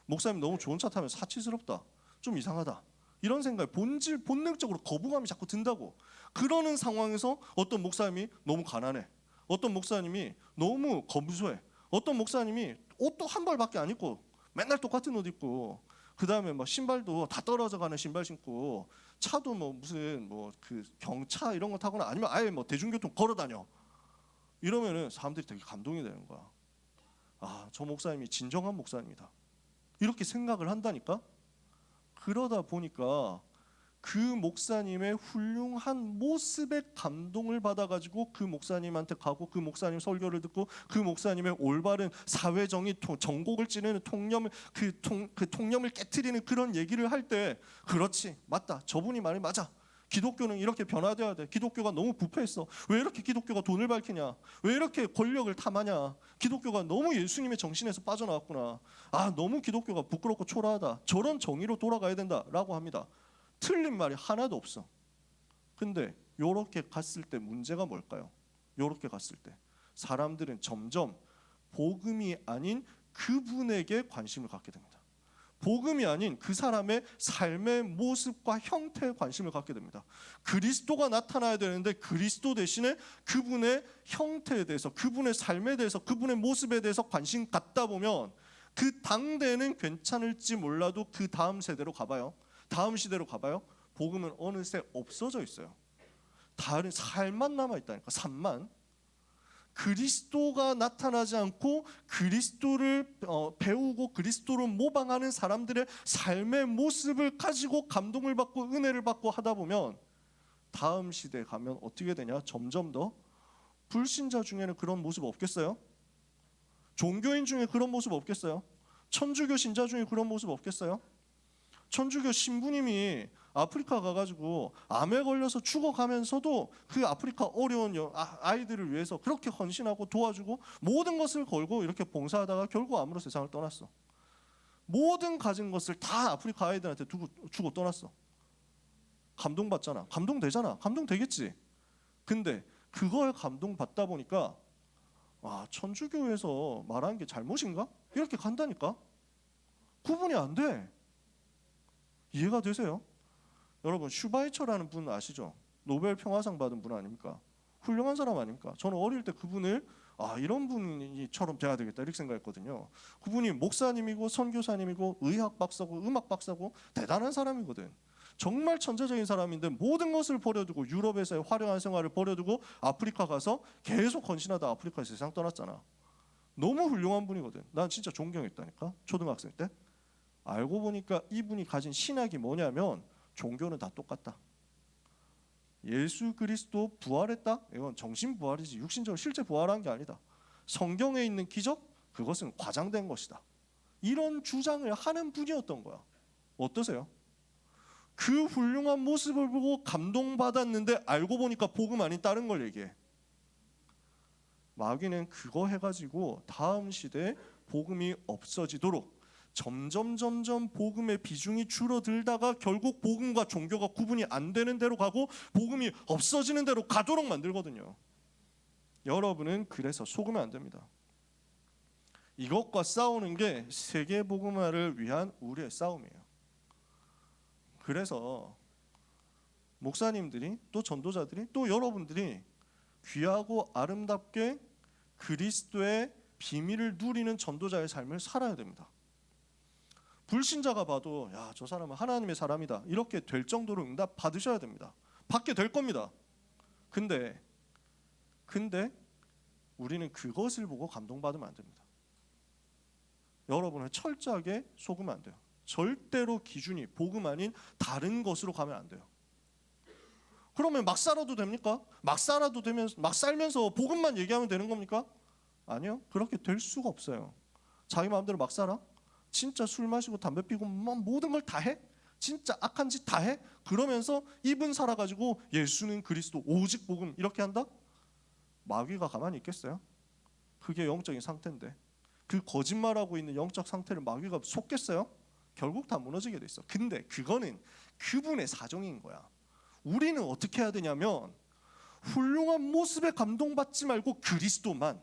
목사님 너무 좋은 차 타면 사치스럽다, 좀 이상하다 이런 생각이 본능적으로 거부감이 자꾸 든다고. 그러는 상황에서 어떤 목사님이 너무 가난해, 어떤 목사님이 너무 검소해, 어떤 목사님이 옷도 한 벌밖에 안 입고 맨날 똑같은 옷 입고 그 다음에 막 신발도 다 떨어져가는 신발 신고 차도 뭐 무슨 뭐 그 경차 이런 거 타거나 아니면 아예 뭐 대중교통 걸어 다녀. 이러면은 사람들이 되게 감동이 되는 거야. 저 목사님이 진정한 목사님이다. 이렇게 생각을 한다니까. 그러다 보니까 그 목사님의 훌륭한 모습에 감동을 받아가지고 그 목사님한테 가고 그 목사님 설교를 듣고 그 목사님의 올바른 사회정의 전곡을 찌르는 통념을 그 통념을 깨트리는 그런 얘기를 할 때 그렇지, 맞다, 저분이 말이 맞아. 기독교는 이렇게 변화돼야 돼. 기독교가 너무 부패했어. 왜 이렇게 기독교가 돈을 밝히냐? 왜 이렇게 권력을 탐하냐? 기독교가 너무 예수님의 정신에서 빠져나왔구나. 너무 기독교가 부끄럽고 초라하다. 저런 정의로 돌아가야 된다라고 합니다. 틀린 말이 하나도 없어. 근데 요렇게 갔을 때 문제가 뭘까요? 요렇게 갔을 때 사람들은 점점 복음이 아닌 그분에게 관심을 갖게 됩니다. 복음이 아닌 그 사람의 삶의 모습과 형태에 관심을 갖게 됩니다. 그리스도가 나타나야 되는데 그리스도 대신에 그분의 형태에 대해서, 그분의 삶에 대해서, 그분의 모습에 대해서 관심 갖다 보면 그 당대는 괜찮을지 몰라도 그 다음 세대로 가봐요. 다음 시대로 가봐요. 복음은 어느새 없어져 있어요. 다른 삶만 남아있다니까. 삶만. 그리스도가 나타나지 않고 그리스도를 배우고 그리스도를 모방하는 사람들의 삶의 모습을 가지고 감동을 받고 은혜를 받고 하다 보면 다음 시대에 가면 어떻게 되냐? 점점 더 불신자 중에는 그런 모습 없겠어요? 종교인 중에 그런 모습 없겠어요? 천주교 신자 중에 그런 모습 없겠어요? 천주교 신부님이 아프리카 가가지고 암에 걸려서 죽어가면서도 그 아프리카 어려운 아이들을 위해서 그렇게 헌신하고 도와주고 모든 것을 걸고 이렇게 봉사하다가 결국 암으로 세상을 떠났어. 모든 가진 것을 다 아프리카 아이들한테 주고 떠났어. 감동받잖아. 감동되잖아. 감동되겠지. 근데 그걸 감동받다 보니까 천주교에서 말하는 게 잘못인가? 이렇게 간다니까. 구분이 안 돼. 이해가 되세요? 여러분 슈바이처라는 분 아시죠? 노벨 평화상 받은 분 아닙니까? 훌륭한 사람 아닙니까? 저는 어릴 때 그분을 이런 분이처럼 돼야 되겠다 이렇게 생각했거든요. 그분이 목사님이고 선교사님이고 의학 박사고 음악 박사고 대단한 사람이거든. 정말 천재적인 사람인데 모든 것을 버려두고 유럽에서의 화려한 생활을 버려두고 아프리카 가서 계속 헌신하다 아프리카에서 세상 떠났잖아. 너무 훌륭한 분이거든. 난 진짜 존경했다니까 초등학생 때. 알고 보니까 이분이 가진 신학이 뭐냐면 종교는 다 똑같다. 예수 그리스도 부활했다? 이건 정신 부활이지 육신적으로 실제 부활한 게 아니다. 성경에 있는 기적? 그것은 과장된 것이다. 이런 주장을 하는 분이었던 거야. 어떠세요? 그 훌륭한 모습을 보고 감동받았는데 알고 보니까 복음 아닌 다른 걸 얘기해. 마귀는 그거 해가지고 다음 시대에 복음이 없어지도록 점점 복음의 비중이 줄어들다가 결국 복음과 종교가 구분이 안 되는 대로 가고 복음이 없어지는 대로 가도록 만들거든요. 여러분은 그래서 속으면 안 됩니다. 이것과 싸우는 게 세계 복음화를 위한 우리의 싸움이에요. 그래서 목사님들이 또 전도자들이 또 여러분들이 귀하고 아름답게 그리스도의 비밀을 누리는 전도자의 삶을 살아야 됩니다. 불신자가 봐도 야, 저 사람은 하나님의 사람이다 이렇게 될 정도로 응답 받으셔야 됩니다. 받게 될 겁니다. 근데 우리는 그것을 보고 감동받으면 안 됩니다. 여러분은 철저하게 속으면 안 돼요. 절대로 기준이 복음 아닌 다른 것으로 가면 안 돼요. 그러면 막 살아도 됩니까? 막 살아도 되면서 막 살면서 복음만 얘기하면 되는 겁니까? 아니요. 그렇게 될 수가 없어요. 자기 마음대로 막 살아? 진짜 술 마시고 담배 피고 모든 걸 다 해? 진짜 악한 짓 다 해? 그러면서 입은 살아가지고 예수는 그리스도 오직 복음 이렇게 한다? 마귀가 가만히 있겠어요? 그게 영적인 상태인데 그 거짓말하고 있는 영적 상태를 마귀가 속겠어요? 결국 다 무너지게 돼 있어. 근데 그거는 그분의 사정인 거야. 우리는 어떻게 해야 되냐면 훌륭한 모습에 감동받지 말고 그리스도만.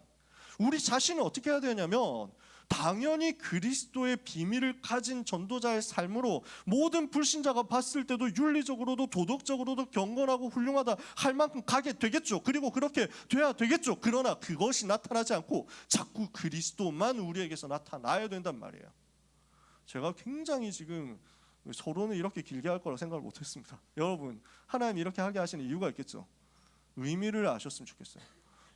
우리 자신은 어떻게 해야 되냐면 당연히 그리스도의 비밀을 가진 전도자의 삶으로 모든 불신자가 봤을 때도 윤리적으로도 도덕적으로도 경건하고 훌륭하다 할 만큼 가게 되겠죠. 그리고 그렇게 돼야 되겠죠. 그러나 그것이 나타나지 않고 자꾸 그리스도만 우리에게서 나타나야 된단 말이에요. 제가 굉장히 지금 서론을 이렇게 길게 할 거라고 생각을 못했습니다. 여러분 하나님이 이렇게 하게 하시는 이유가 있겠죠. 의미를 아셨으면 좋겠어요.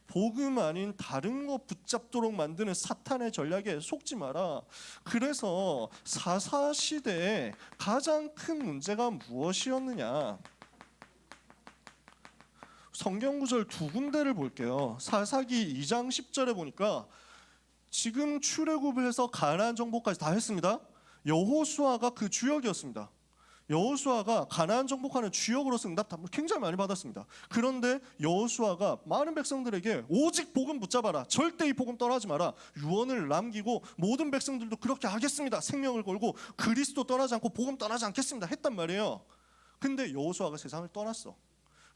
복음 아닌 다른 거 붙잡도록 만드는 사탄의 전략에 속지 마라. 그래서 사사시대에 가장 큰 문제가 무엇이었느냐. 성경 구절 두 군데를 볼게요. 사사기 2장 10절에 보니까 지금 출애굽을 해서 가나안 정복까지 다 했습니다. 여호수아가 그 주역이었습니다. 여호수아가 가나안 정복하는 주역으로서 응답 굉장히 많이 받았습니다. 그런데 여호수아가 많은 백성들에게 오직 복음 붙잡아라. 절대 이 복음 떠나지 마라. 유언을 남기고 모든 백성들도 그렇게 하겠습니다. 생명을 걸고 그리스도 떠나지 않고 복음 떠나지 않겠습니다. 했단 말이에요. 근데 여호수아가 세상을 떠났어.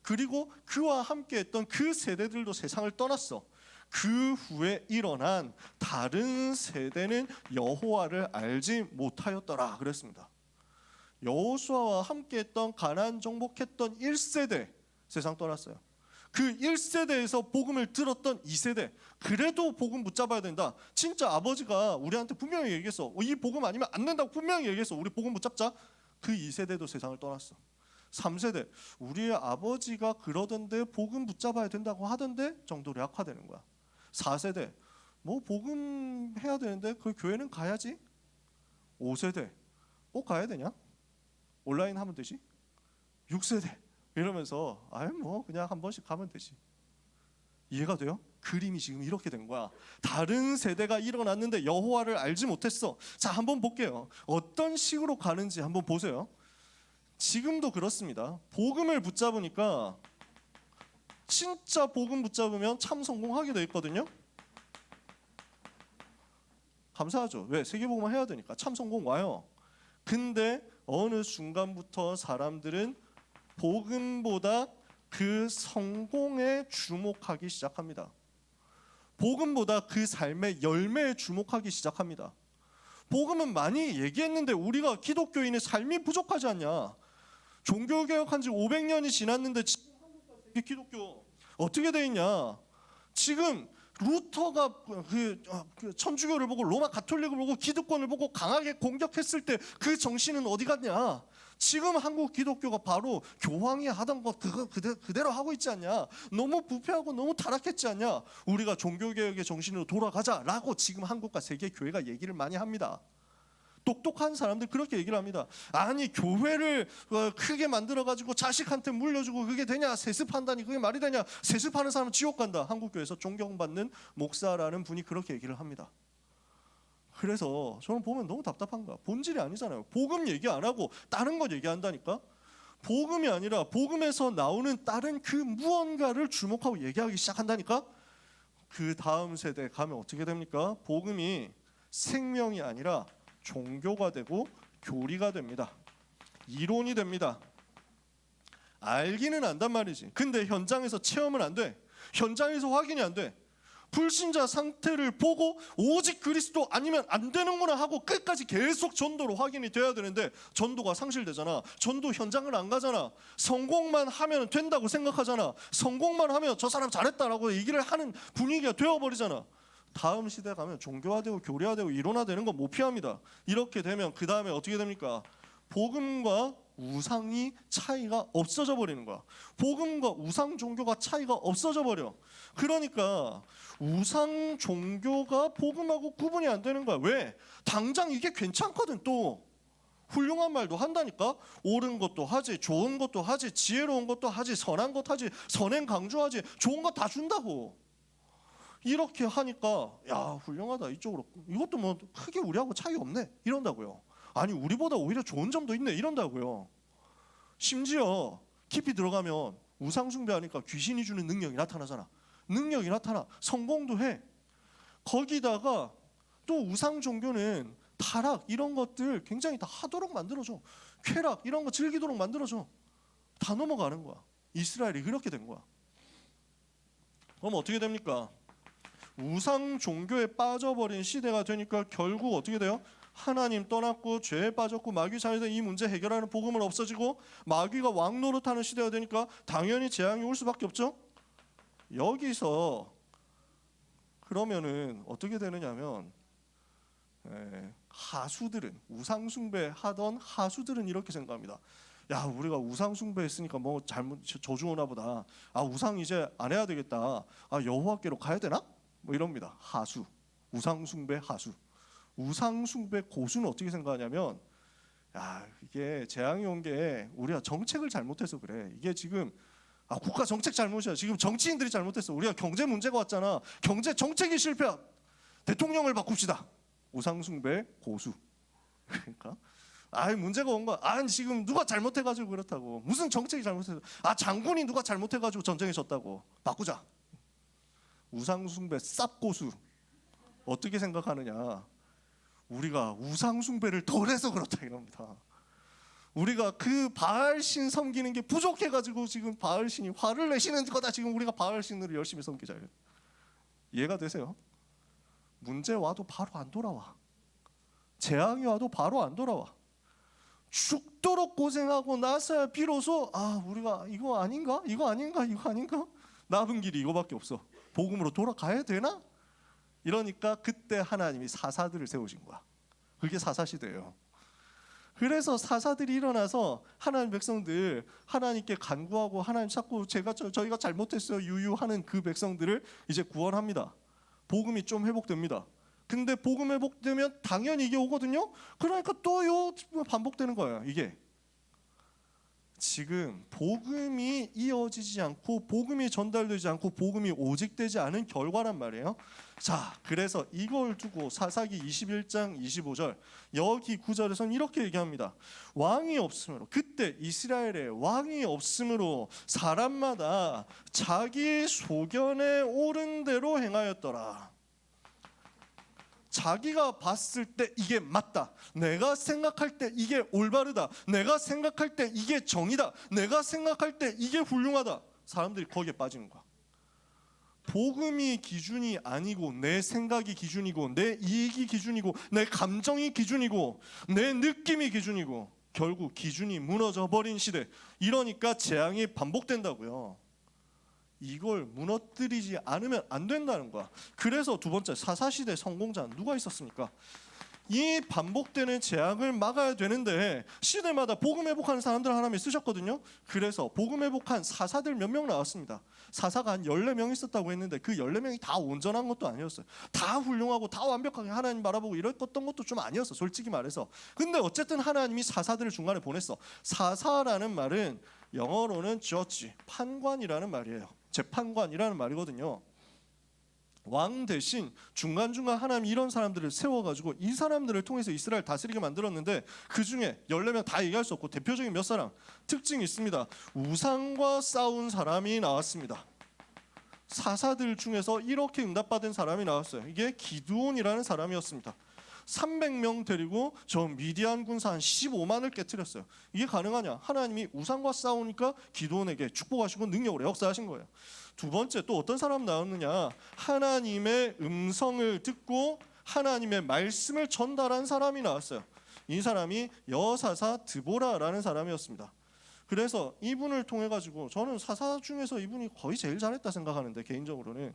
그리고 그와 함께 했던 그 세대들도 세상을 떠났어. 그 후에 일어난 다른 세대는 여호와를 알지 못하였더라 그랬습니다. 여호수아와 함께했던 가나안 정복했던 1세대 세상 떠났어요. 그 1세대에서 복음을 들었던 2세대 그래도 복음 붙잡아야 된다. 진짜 아버지가 우리한테 분명히 얘기했어. 이 복음 아니면 안 된다고 분명히 얘기했어. 우리 복음 붙잡자. 그 2세대도 세상을 떠났어. 3세대 우리의 아버지가 그러던데 복음 붙잡아야 된다고 하던데 정도로 약화되는 거야. 4세대 뭐 복음 해야 되는데 그 교회는 가야지. 5세대 꼭 가야 되냐? 온라인 하면 되지. 6세대 이러면서 아유 뭐 그냥 한 번씩 가면 되지. 이해가 돼요? 그림이 지금 이렇게 된 거야. 다른 세대가 일어났는데 여호와를 알지 못했어. 자 한번 볼게요. 어떤 식으로 가는지 한번 보세요. 지금도 그렇습니다. 복음을 붙잡으니까 진짜 복음 붙잡으면 참 성공하게 돼 있거든요. 감사하죠. 왜? 세계복음화 해야 되니까 참 성공 와요. 근데 어느 순간부터 사람들은 복음보다 그 성공에 주목하기 시작합니다. 복음보다 그 삶의 열매에 주목하기 시작합니다. 복음은 많이 얘기했는데 우리가 기독교인의 삶이 부족하지 않냐. 종교개혁한 지 500년이 지났는데 지금 한국과 기독교 어떻게 돼 있냐. 지금 루터가 그 천주교를 보고 로마 가톨릭을 보고 기득권을 보고 강하게 공격했을 때 그 정신은 어디 갔냐. 지금 한국 기독교가 바로 교황이 하던 것 그대로 하고 있지 않냐. 너무 부패하고 너무 타락했지 않냐. 우리가 종교개혁의 정신으로 돌아가자라고 지금 한국과 세계 교회가 얘기를 많이 합니다. 똑똑한 사람들 그렇게 얘기를 합니다. 아니 교회를 크게 만들어가지고 자식한테 물려주고 그게 되냐. 세습한다니 그게 말이 되냐. 세습하는 사람은 지옥 간다. 한국교회에서 존경받는 목사라는 분이 그렇게 얘기를 합니다. 그래서 저는 보면 너무 답답한 거야. 본질이 아니잖아요. 복음 얘기 안 하고 다른 것 얘기한다니까. 복음이 아니라 복음에서 나오는 다른 그 무언가를 주목하고 얘기하기 시작한다니까. 그 다음 세대 가면 어떻게 됩니까? 복음이 생명이 아니라 종교가 되고 교리가 됩니다. 이론이 됩니다. 알기는 안단 말이지. 근데 현장에서 체험은 안 돼. 현장에서 확인이 안 돼. 불신자 상태를 보고 오직 그리스도 아니면 안 되는구나 하고 끝까지 계속 전도로 확인이 돼야 되는데 전도가 상실되잖아. 전도 현장을 안 가잖아. 성공만 하면 된다고 생각하잖아. 성공만 하면 저 사람 잘했다라고 얘기를 하는 분위기가 되어버리잖아. 다음 시대 가면 종교화되고 교리화되고 이론화되는 건 못 피합니다. 이렇게 되면 그 다음에 어떻게 됩니까? 복음과 우상이 차이가 없어져 버리는 거야. 복음과 우상 종교가 차이가 없어져 버려. 그러니까 우상 종교가 복음하고 구분이 안 되는 거야. 왜? 당장 이게 괜찮거든. 또 훌륭한 말도 한다니까. 옳은 것도 하지, 좋은 것도 하지, 지혜로운 것도 하지, 선한 것 하지, 선행 강조하지, 좋은 거 다 준다고. 이렇게 하니까 야 훌륭하다 이쪽으로. 이것도 뭐 크게 우리하고 차이 없네 이런다고요. 아니 우리보다 오히려 좋은 점도 있네 이런다고요. 심지어 깊이 들어가면 우상 숭배하니까 귀신이 주는 능력이 나타나잖아. 능력이 나타나. 성공도 해. 거기다가 또 우상 종교는 타락 이런 것들 굉장히 다 하도록 만들어줘. 쾌락 이런 거 즐기도록 만들어줘. 다 넘어가는 거야. 이스라엘이 그렇게 된 거야. 그럼 어떻게 됩니까? 우상 종교에 빠져버린 시대가 되니까 결국 어떻게 돼요? 하나님 떠났고 죄에 빠졌고 마귀 자녀들 이 문제 해결하는 복음은 없어지고 마귀가 왕 노릇하는 시대가 되니까 당연히 재앙이 올 수밖에 없죠. 여기서 그러면은 어떻게 되느냐면 하수들은 우상 숭배하던 하수들은 이렇게 생각합니다. 야 우리가 우상 숭배했으니까 뭐 잘못 저주 오나 보다. 아 우상 이제 안 해야 되겠다. 아 여호와께로 가야 되나? 뭐 이럽니다. 하수, 우상 숭배 하수. 우상 숭배 고수는 어떻게 생각하냐면 야 이게 재앙이 온 게 우리가 정책을 잘못해서 그래. 이게 지금 국가 정책 잘못이야. 지금 정치인들이 잘못했어. 우리가 경제 문제가 왔잖아. 경제 정책이 실패야. 대통령을 바꿉시다. 우상 숭배 고수. 그러니까 문제가 온 거야. 지금 누가 잘못해가지고 그렇다고. 무슨 정책이 잘못해서. 장군이 누가 잘못해가지고 전쟁에 졌다고. 바꾸자. 우상 숭배 쌉고수. 어떻게 생각하느냐? 우리가 우상 숭배를 덜해서 그렇다 이럽니다. 우리가 그 바알신 섬기는 게 부족해가지고 지금 바알신이 화를 내시는 거다. 지금 우리가 바알신으로 열심히 섬기자. 이해가 되세요? 문제 와도 바로 안 돌아와. 재앙이 와도 바로 안 돌아와. 죽도록 고생하고 나서야 비로소 우리가 이거 아닌가? 남은 길이 이거밖에 없어. 복음으로 돌아가야 되나? 이러니까 그때 하나님이 사사들을 세우신 거야. 그게 사사시대예요. 그래서 사사들이 일어나서 하나님 백성들 하나님께 간구하고 하나님 찾고 저희가 잘못했어요 유유하는 그 백성들을 이제 구원합니다. 복음이 좀 회복됩니다. 근데 복음 회복되면 당연히 이게 오거든요. 그러니까 또 반복되는 거예요. 이게 지금 복음이 이어지지 않고 복음이 전달되지 않고 복음이 오직되지 않은 결과란 말이에요. 자, 그래서 이걸 두고 사사기 21장 25절 여기 9절에서는 이렇게 얘기합니다. 왕이 없으므로 그때 이스라엘에 왕이 없으므로 사람마다 자기 소견에 옳은 대로 행하였더라. 자기가 봤을 때 이게 맞다. 내가 생각할 때 이게 올바르다. 내가 생각할 때 이게 정의다. 내가 생각할 때 이게 훌륭하다. 사람들이 거기에 빠지는 거야. 복음이 기준이 아니고 내 생각이 기준이고 내 이익이 기준이고 내 감정이 기준이고 내 느낌이 기준이고 결국 기준이 무너져 버린 시대. 이러니까 재앙이 반복된다고요. 이걸 무너뜨리지 않으면 안 된다는 거야. 그래서 두 번째 사사시대 성공자는 누가 있었습니까? 이 반복되는 재앙을 막아야 되는데 시대마다 복음 회복하는 사람들 하나님이 쓰셨거든요. 그래서 복음 회복한 사사들 몇 명 나왔습니다. 사사가 한 14명 있었다고 했는데 그 14명이 다 온전한 것도 아니었어요. 다 훌륭하고 다 완벽하게 하나님 바라보고 이랬던 것도 좀 아니었어. 솔직히 말해서. 근데 어쨌든 하나님이 사사들을 중간에 보냈어. 사사라는 말은 영어로는 judge, 판관이라는 말이에요. 재판관이라는 말이거든요. 왕 대신 중간중간 하나님이 이런 사람들을 세워가지고 이 사람들을 통해서 이스라엘 다스리게 만들었는데 그 중에 14명 다 얘기할 수 없고 대표적인 몇 사람 특징이 있습니다. 우상과 싸운 사람이 나왔습니다. 사사들 중에서 이렇게 응답받은 사람이 나왔어요. 이게 기드온이라는 사람이었습니다. 300명 데리고 저 미디안 군사 한 15만을 깨뜨렸어요. 이게 가능하냐? 하나님이 우상과 싸우니까 기드온에게 축복하시고 능력으로 역사하신 거예요. 두 번째 또 어떤 사람 나왔느냐? 하나님의 음성을 듣고 하나님의 말씀을 전달한 사람이 나왔어요. 이 사람이 여사사 드보라라는 사람이었습니다. 그래서 이분을 통해 가지고 저는 사사 중에서 이분이 거의 제일 잘했다 생각하는데, 개인적으로는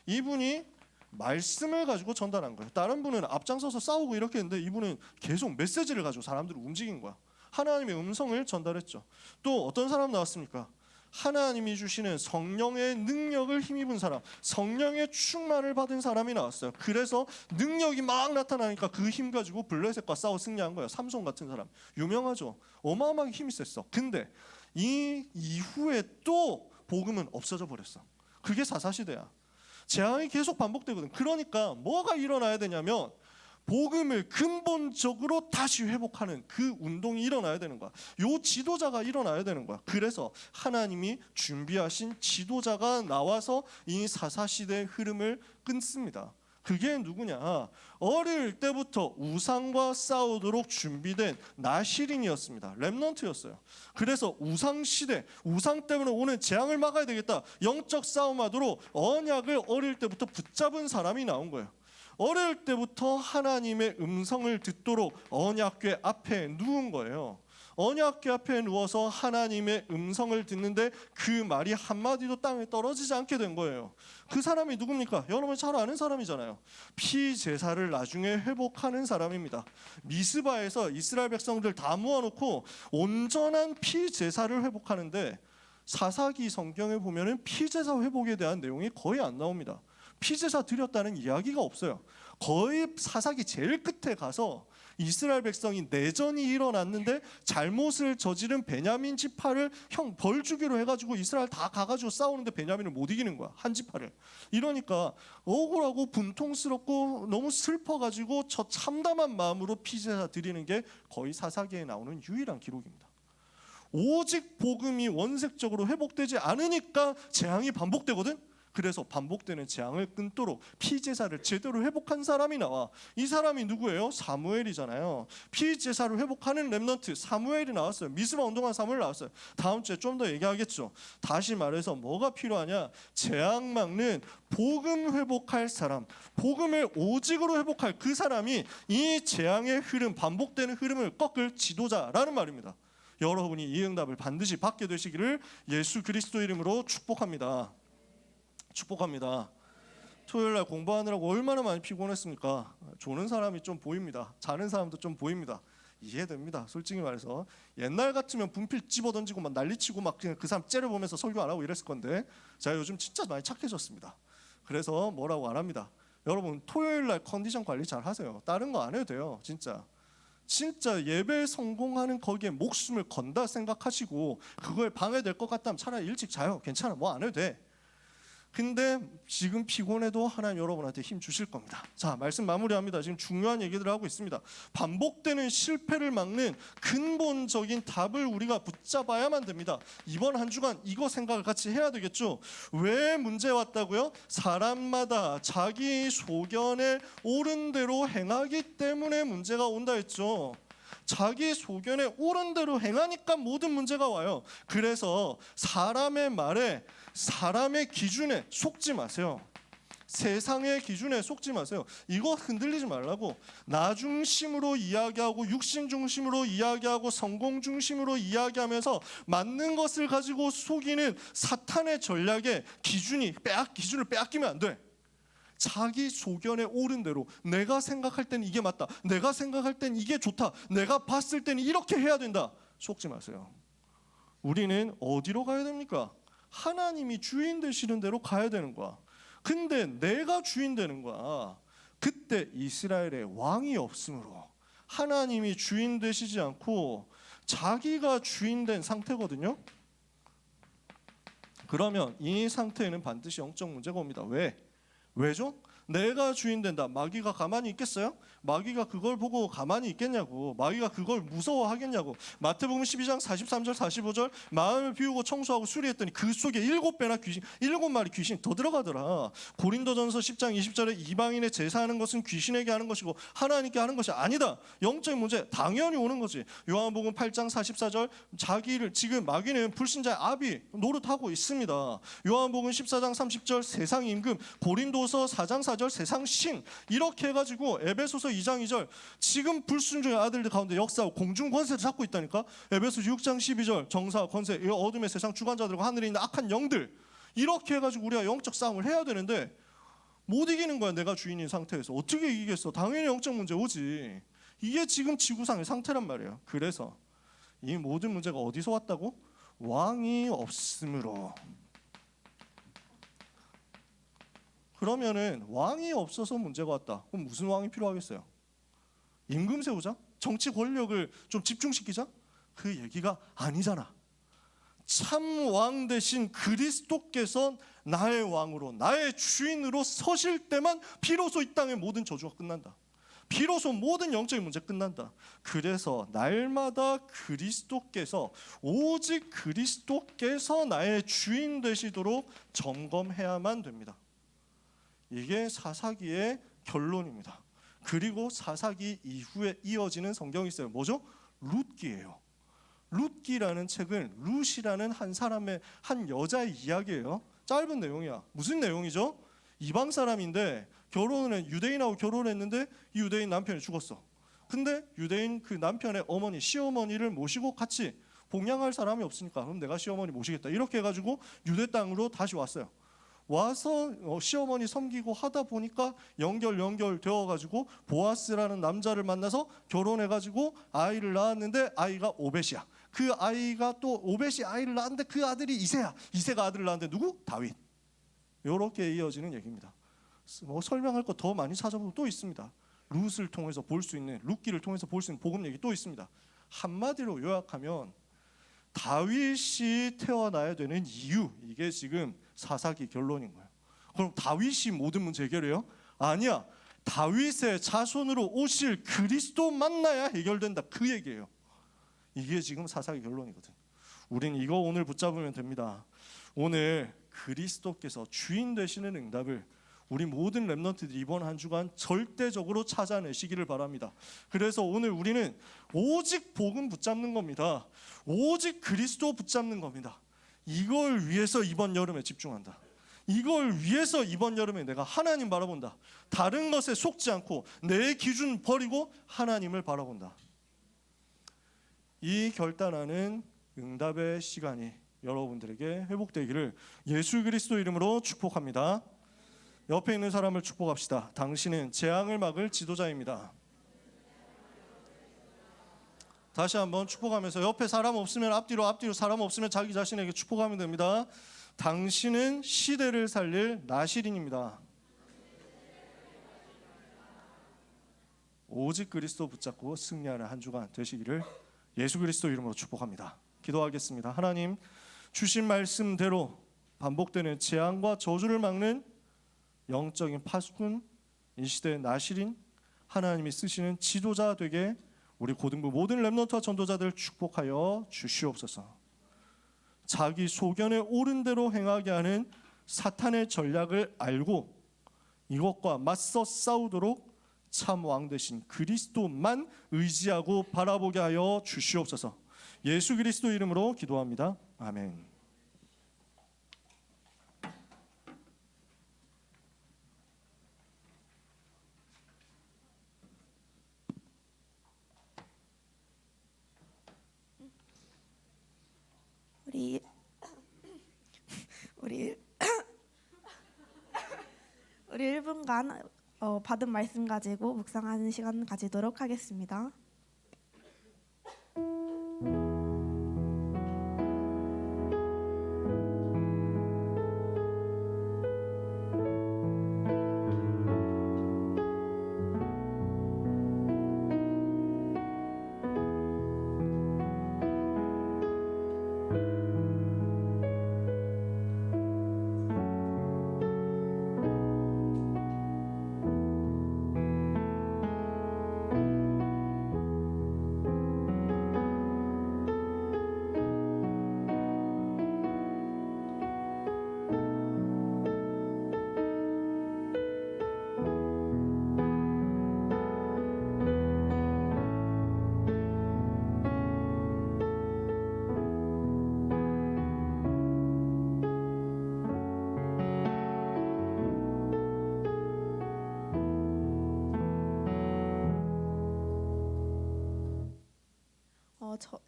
이분이 말씀을 가지고 전달한 거예요. 다른 분은 앞장서서 싸우고 이렇게 했는데 이분은 계속 메시지를 가지고 사람들을 움직인 거야. 하나님의 음성을 전달했죠. 또 어떤 사람 나왔습니까? 하나님이 주시는 성령의 능력을 힘입은 사람, 성령의 충만을 받은 사람이 나왔어요. 그래서 능력이 막 나타나니까 그 힘 가지고 블레셋과 싸워 승리한 거예요. 삼손 같은 사람 유명하죠. 어마어마하게 힘이 셌어. 근데 이 이후에 또 복음은 없어져 버렸어. 그게 사사시대야. 재앙이 계속 반복되거든. 그러니까 뭐가 일어나야 되냐면 복음을 근본적으로 다시 회복하는 그 운동이 일어나야 되는 거야. 요 지도자가 일어나야 되는 거야. 그래서 하나님이 준비하신 지도자가 나와서 이 사사시대의 흐름을 끊습니다. 그게 누구냐? 어릴 때부터 우상과 싸우도록 준비된 나시린이었습니다. 렘넌트였어요. 그래서 우상시대, 우상 때문에 오는 재앙을 막아야 되겠다, 영적 싸움하도록 언약을 어릴 때부터 붙잡은 사람이 나온 거예요. 어릴 때부터 하나님의 음성을 듣도록 언약궤 앞에 누운 거예요. 언약궤 앞에 누워서 하나님의 음성을 듣는데 그 말이 한마디도 땅에 떨어지지 않게 된 거예요. 그 사람이 누굽니까? 여러분 잘 아는 사람이잖아요. 피제사를 나중에 회복하는 사람입니다. 미스바에서 이스라엘 백성들 다 모아놓고 온전한 피제사를 회복하는데, 사사기 성경에 보면은 피제사 회복에 대한 내용이 거의 안 나옵니다. 피제사 드렸다는 이야기가 없어요. 거의 사사기 제일 끝에 가서 이스라엘 백성이 내전이 일어났는데 잘못을 저지른 베냐민 지파를 벌 주기로 해가지고 이스라엘 다 가가지고 싸우는데 베냐민을 못 이기는 거야, 한 지파를. 이러니까 억울하고 분통스럽고 너무 슬퍼가지고 저 참담한 마음으로 피제사 드리는 게 거의 사사기에 나오는 유일한 기록입니다. 오직 복음이 원색적으로 회복되지 않으니까 재앙이 반복되거든. 그래서 반복되는 재앙을 끊도록 피제사를 제대로 회복한 사람이 나와. 이 사람이 누구예요? 사무엘이잖아요. 피제사를 회복하는 렘넌트 사무엘이 나왔어요. 미스바 운동한 사무엘 나왔어요. 다음 주에 좀 더 얘기하겠죠. 다시 말해서 뭐가 필요하냐? 재앙 막는 복음 회복할 사람, 복음을 오직으로 회복할 그 사람이 이 재앙의 흐름, 반복되는 흐름을 꺾을 지도자라는 말입니다. 여러분이 이 응답을 반드시 받게 되시기를 예수 그리스도 이름으로 축복합니다. 축복합니다. 토요일날 공부하느라고 얼마나 많이 피곤했습니까? 조는 사람이 좀 보입니다. 자는 사람도 좀 보입니다. 이해됩니다. 솔직히 말해서 옛날 같으면 분필 집어던지고 막 난리치고 막 그냥 그 사람 째려보면서 설교 안 하고 이랬을 건데, 제가 요즘 진짜 많이 착해졌습니다. 그래서 뭐라고 안 합니다. 여러분 토요일날 컨디션 관리 잘 하세요. 다른 거 안 해도 돼요. 진짜 예배 성공하는 거기에 목숨을 건다 생각하시고 그거에 방해될 것 같다면 차라리 일찍 자요. 괜찮아. 뭐 안 해도 돼. 근데 지금 피곤해도 하나님 여러분한테 힘 주실 겁니다. 자, 말씀 마무리합니다. 지금 중요한 얘기들을 하고 있습니다. 반복되는 실패를 막는 근본적인 답을 우리가 붙잡아야만 됩니다. 이번 한 주간 이거 생각을 같이 해야 되겠죠. 왜 문제 왔다고요? 사람마다 자기 소견에 옳은 대로 행하기 때문에 문제가 온다 했죠. 자기 소견에 옳은 대로 행하니까 모든 문제가 와요. 그래서 사람의 말에, 사람의 기준에 속지 마세요. 세상의 기준에 속지 마세요. 이거 흔들리지 말라고. 나 중심으로 이야기하고 육신 중심으로 이야기하고 성공 중심으로 이야기하면서 맞는 것을 가지고 속이는 사탄의 전략에 기준을 빼앗기면 안 돼. 자기 소견에 옳은 대로, 내가 생각할 때는 이게 맞다, 내가 생각할 때는 이게 좋다, 내가 봤을 때는 이렇게 해야 된다. 속지 마세요. 우리는 어디로 가야 됩니까? 하나님이 주인 되시는 대로 가야 되는 거야. 근데 내가 주인 되는 거야. 그때 이스라엘에 왕이 없으므로 하나님이 주인 되시지 않고 자기가 주인 된 상태거든요. 그러면 이 상태에는 반드시 영적 문제가 옵니다. 왜? 왜죠? 내가 주인 된다. 마귀가 가만히 있겠어요? 마귀가 그걸 보고 가만히 있겠냐고. 마귀가 그걸 무서워하겠냐고. 마태복음 12장 43절 45절 마음을 비우고 청소하고 수리했더니 그 속에 7배나 귀신, 7마리 귀신이 더 들어가더라. 고린도전서 10장 20절에 이방인의 제사하는 것은 귀신에게 하는 것이고 하나님께 하는 것이 아니다. 영적인 문제 당연히 오는 거지. 요한복음 8장 44절 자기를 지금 마귀는 불신자의 아비 노릇하고 있습니다. 요한복음 14장 30절 세상 임금, 고린도서 4장 4절 세상 신, 이렇게 해가지고 에베소서 2장 2절 지금 불순종의 아들들 가운데 역사하고 공중 권세를 잡고 있다니까. 에베소서 6장 12절 정사 권세, 이 어둠의 세상 주관자들과 하늘에 있는 악한 영들, 이렇게 해가지고 우리가 영적 싸움을 해야 되는데 못 이기는 거야. 내가 주인인 상태에서 어떻게 이기겠어? 당연히 영적 문제 오지. 이게 지금 지구상의 상태란 말이에요. 그래서 이 모든 문제가 어디서 왔다고? 왕이 없으므로. 그러면은 왕이 없어서 문제가 왔다. 그럼 무슨 왕이 필요하겠어요? 임금 세우자? 정치 권력을 좀 집중시키자? 그 얘기가 아니잖아. 참 왕 대신 그리스도께서 나의 왕으로, 나의 주인으로 서실 때만 비로소 이 땅의 모든 저주가 끝난다. 비로소 모든 영적인 문제 끝난다. 그래서 날마다 그리스도께서, 오직 그리스도께서 나의 주인 되시도록 점검해야만 됩니다. 이게 사사기의 결론입니다. 그리고 사사기 이후에 이어지는 성경이 있어요. 뭐죠? 룻기예요. 룻기라는 책은 룻이라는 한 사람의, 한 여자의 이야기예요. 짧은 내용이야. 무슨 내용이죠? 이방 사람인데 결혼을, 유대인하고 결혼했는데 이 유대인 남편이 죽었어. 근데 유대인 그 남편의 어머니, 시어머니를 모시고 같이 봉양할 사람이 없으니까 그럼 내가 시어머니 모시겠다. 이렇게 해가지고 유대 땅으로 다시 왔어요. 와서 시어머니 섬기고 하다 보니까 연결되어가지고 보아스라는 남자를 만나서 결혼해가지고 아이를 낳았는데 아이가 오벳이야. 그 아이가 또 오벳이 아이를 낳았는데 그 아들이 이새야. 이새가 아들을 낳았는데 누구? 다윗. 이렇게 이어지는 얘기입니다. 뭐 설명할 거 더 많이 찾아보면 또 있습니다. 룻을 통해서 볼 수 있는, 룻기를 통해서 볼 수 있는 복음 얘기 또 있습니다. 한마디로 요약하면 다윗이 태어나야 되는 이유, 이게 지금 사사기 결론인 거예요. 그럼 다윗이 모든 문제 해결해요? 아니야. 다윗의 자손으로 오실 그리스도 만나야 해결된다. 그 얘기예요. 이게 지금 사사기 결론이거든. 우린 이거 오늘 붙잡으면 됩니다. 오늘 그리스도께서 주인 되시는 응답을 우리 모든 렘넌트들이 이번 한 주간 절대적으로 찾아내시기를 바랍니다. 그래서 오늘 우리는 오직 복음 붙잡는 겁니다. 오직 그리스도 붙잡는 겁니다. 이걸 위해서 이번 여름에 집중한다. 이걸 위해서 이번 여름에 내가 하나님 바라본다. 다른 것에 속지 않고 내 기준 버리고 하나님을 바라본다. 이 결단하는 응답의 시간이 여러분들에게 회복되기를 예수 그리스도 이름으로 축복합니다. 옆에 있는 사람을 축복합시다. 당신은 재앙을 막을 지도자입니다. 다시 한번 축복하면서 옆에 사람 없으면 앞뒤로 사람 없으면 자기 자신에게 축복하면 됩니다. 당신은 시대를 살릴 나실인입니다. 오직 그리스도 붙잡고 승리하는 한 주간 되시기를 예수 그리스도 이름으로 축복합니다. 기도하겠습니다. 하나님, 주신 말씀대로 반복되는 재앙과 저주를 막는 영적인 파수꾼, 이 시대의 나실인, 하나님이 쓰시는 지도자 되게 우리 고등부 모든 렘넌트와 전도자들 축복하여 주시옵소서. 자기 소견에 옳은 대로 행하게 하는 사탄의 전략을 알고 이것과 맞서 싸우도록 참 왕 되신 그리스도만 의지하고 바라보게 하여 주시옵소서. 예수 그리스도 이름으로 기도합니다. 아멘. 우리 1분간 받은 말씀 가지고 묵상하는 시간 가지도록 하겠습니다.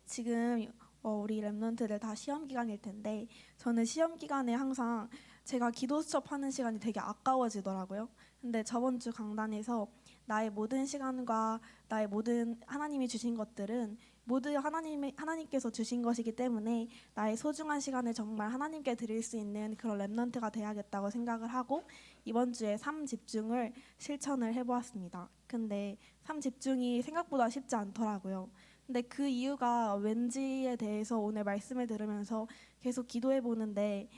지금 우리 랩런트들 다 시험 기간일 텐데 저는 시험 기간에 항상 제가 기도 수첩하는 시간이 되게 아까워지더라고요. 근데 저번 주 강단에서 나의 모든 시간과 나의 모든 하나님이 주신 것들은 모두 하나님께서 주신 것이기 때문에 나의 소중한 시간을 정말 하나님께 드릴 수 있는 그런 랩런트가 돼야겠다고 생각을 하고 이번 주에 삶 집중을 실천을 해보았습니다. 근데 삶 집중이 생각보다 쉽지 않더라고요. 근데 그 이유가 왠지에 대해서 오늘 말씀을 들으면서 계속 기도해 보는데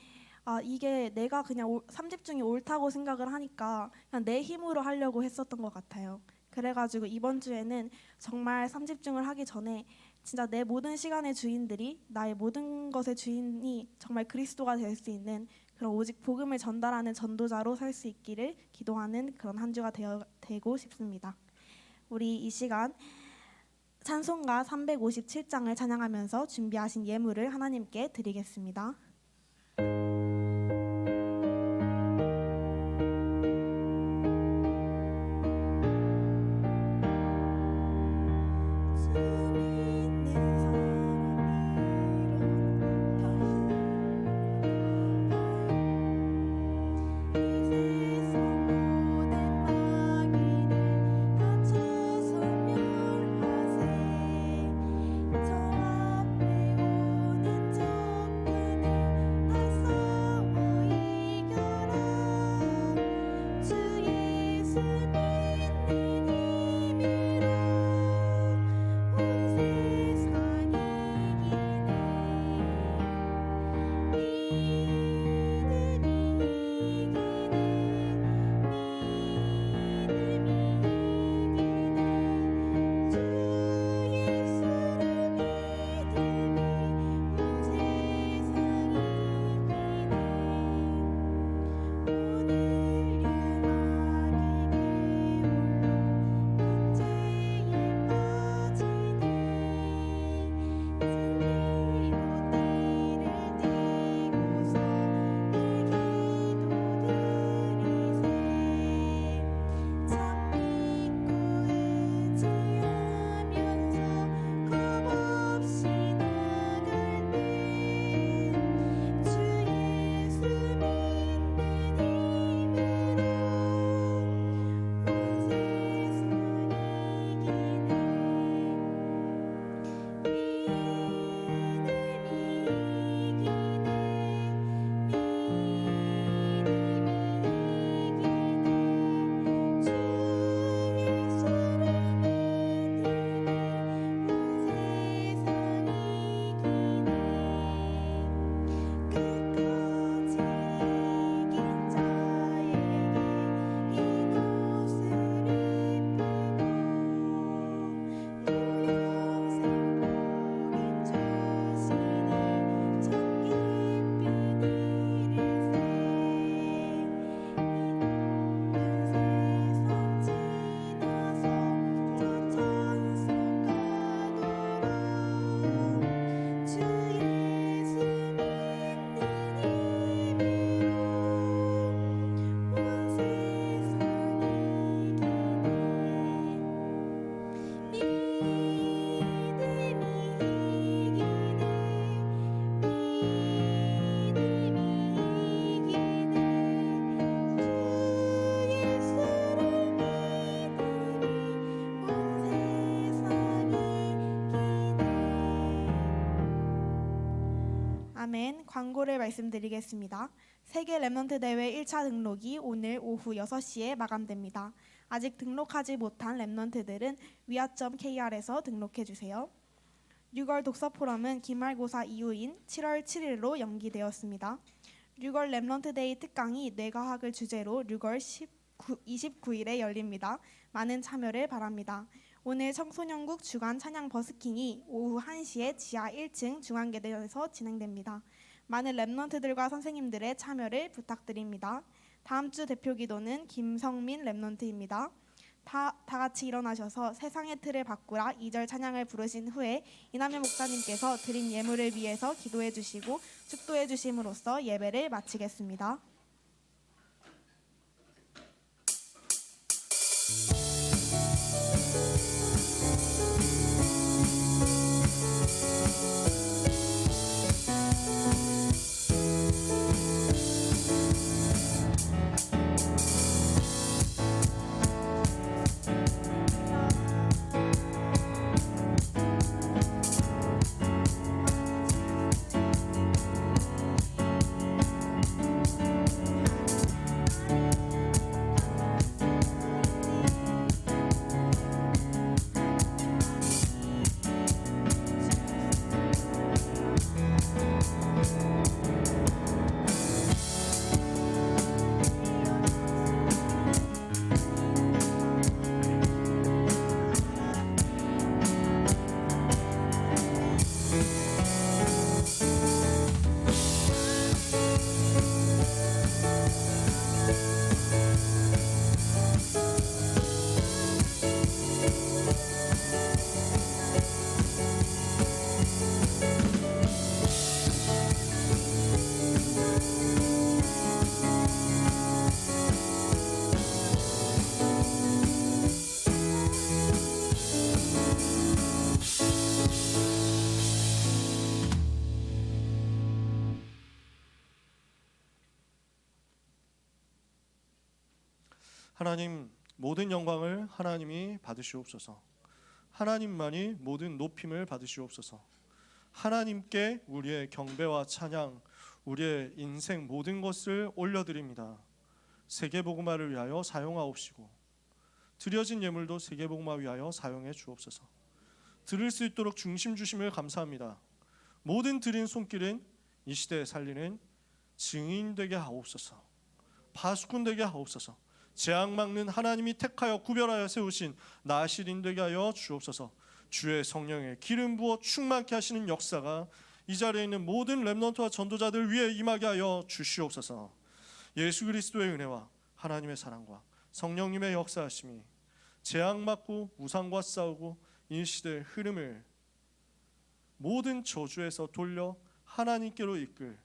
이게 내가 그냥 삶 집중이 옳다고 생각을 하니까 그냥 내 힘으로 하려고 했었던 것 같아요. 그래가지고 이번 주에는 정말 삶 집중을 하기 전에 진짜 내 모든 시간의 주인들이 나의 모든 것의 주인이 정말 그리스도가 될 수 있는 그런 오직 복음을 전달하는 전도자로 살 수 있기를 기도하는 그런 한 주가 되고 싶습니다. 우리 이 시간 찬송가 357장을 찬양하면서 준비하신 예물을 하나님께 드리겠습니다. 아멘. 광고를 말씀드리겠습니다. 세계 랩넌트 대회 1차 등록이 오늘 오후 6시에 마감됩니다. 아직 등록하지 못한 랩넌트들은 위아.kr에서 등록해 주세요. 6월 독서 포럼은 기말고사 이후인 7월 7일로 연기되었습니다. 6월 랩넌트 데이 특강이 뇌과학을 주제로 6월 29일에 열립니다. 많은 참여를 바랍니다. 오늘 청소년국 주간 찬양 버스킹이 오후 1시에 지하 1층 중앙계단에서 진행됩니다. 많은 랩넌트들과 선생님들의 참여를 부탁드립니다. 다음 주 대표 기도는 김성민 랩넌트입니다. 다 같이 일어나셔서 세상의 틀을 바꾸라 2절 찬양을 부르신 후에 이남현 목사님께서 드린 예물을 위해서 기도해 주시고 축도해 주심으로써 예배를 마치겠습니다. 하나님, 모든 영광을 하나님이 받으시옵소서. 하나님만이 모든 높임을 받으시옵소서. 하나님께 우리의 경배와 찬양, 우리의 인생 모든 것을 올려드립니다. 세계복음화를 위하여 사용하옵시고 드려진 예물도 세계복음화 위하여 사용해 주옵소서. 드릴 수 있도록 중심 주심을 감사합니다. 모든 드린 손길은 이 시대에 살리는 증인 되게 하옵소서. 파수꾼 되게 하옵소서. 재앙 막는 하나님이 택하여 구별하여 세우신 나실인 되게 하여 주옵소서. 주의 성령에 기름 부어 충만케 하시는 역사가 이 자리에 있는 모든 렘넌트와 전도자들 위에 임하게 하여 주시옵소서. 예수 그리스도의 은혜와 하나님의 사랑과 성령님의 역사하심이 재앙 맞고 우상과 싸우고 이 시대의 흐름을 모든 저주에서 돌려 하나님께로 이끌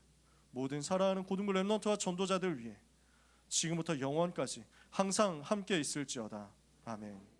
모든 사랑하는 고등부 렘넌트와 전도자들 위해 지금부터 영원까지 항상 함께 있을지어다. 아멘.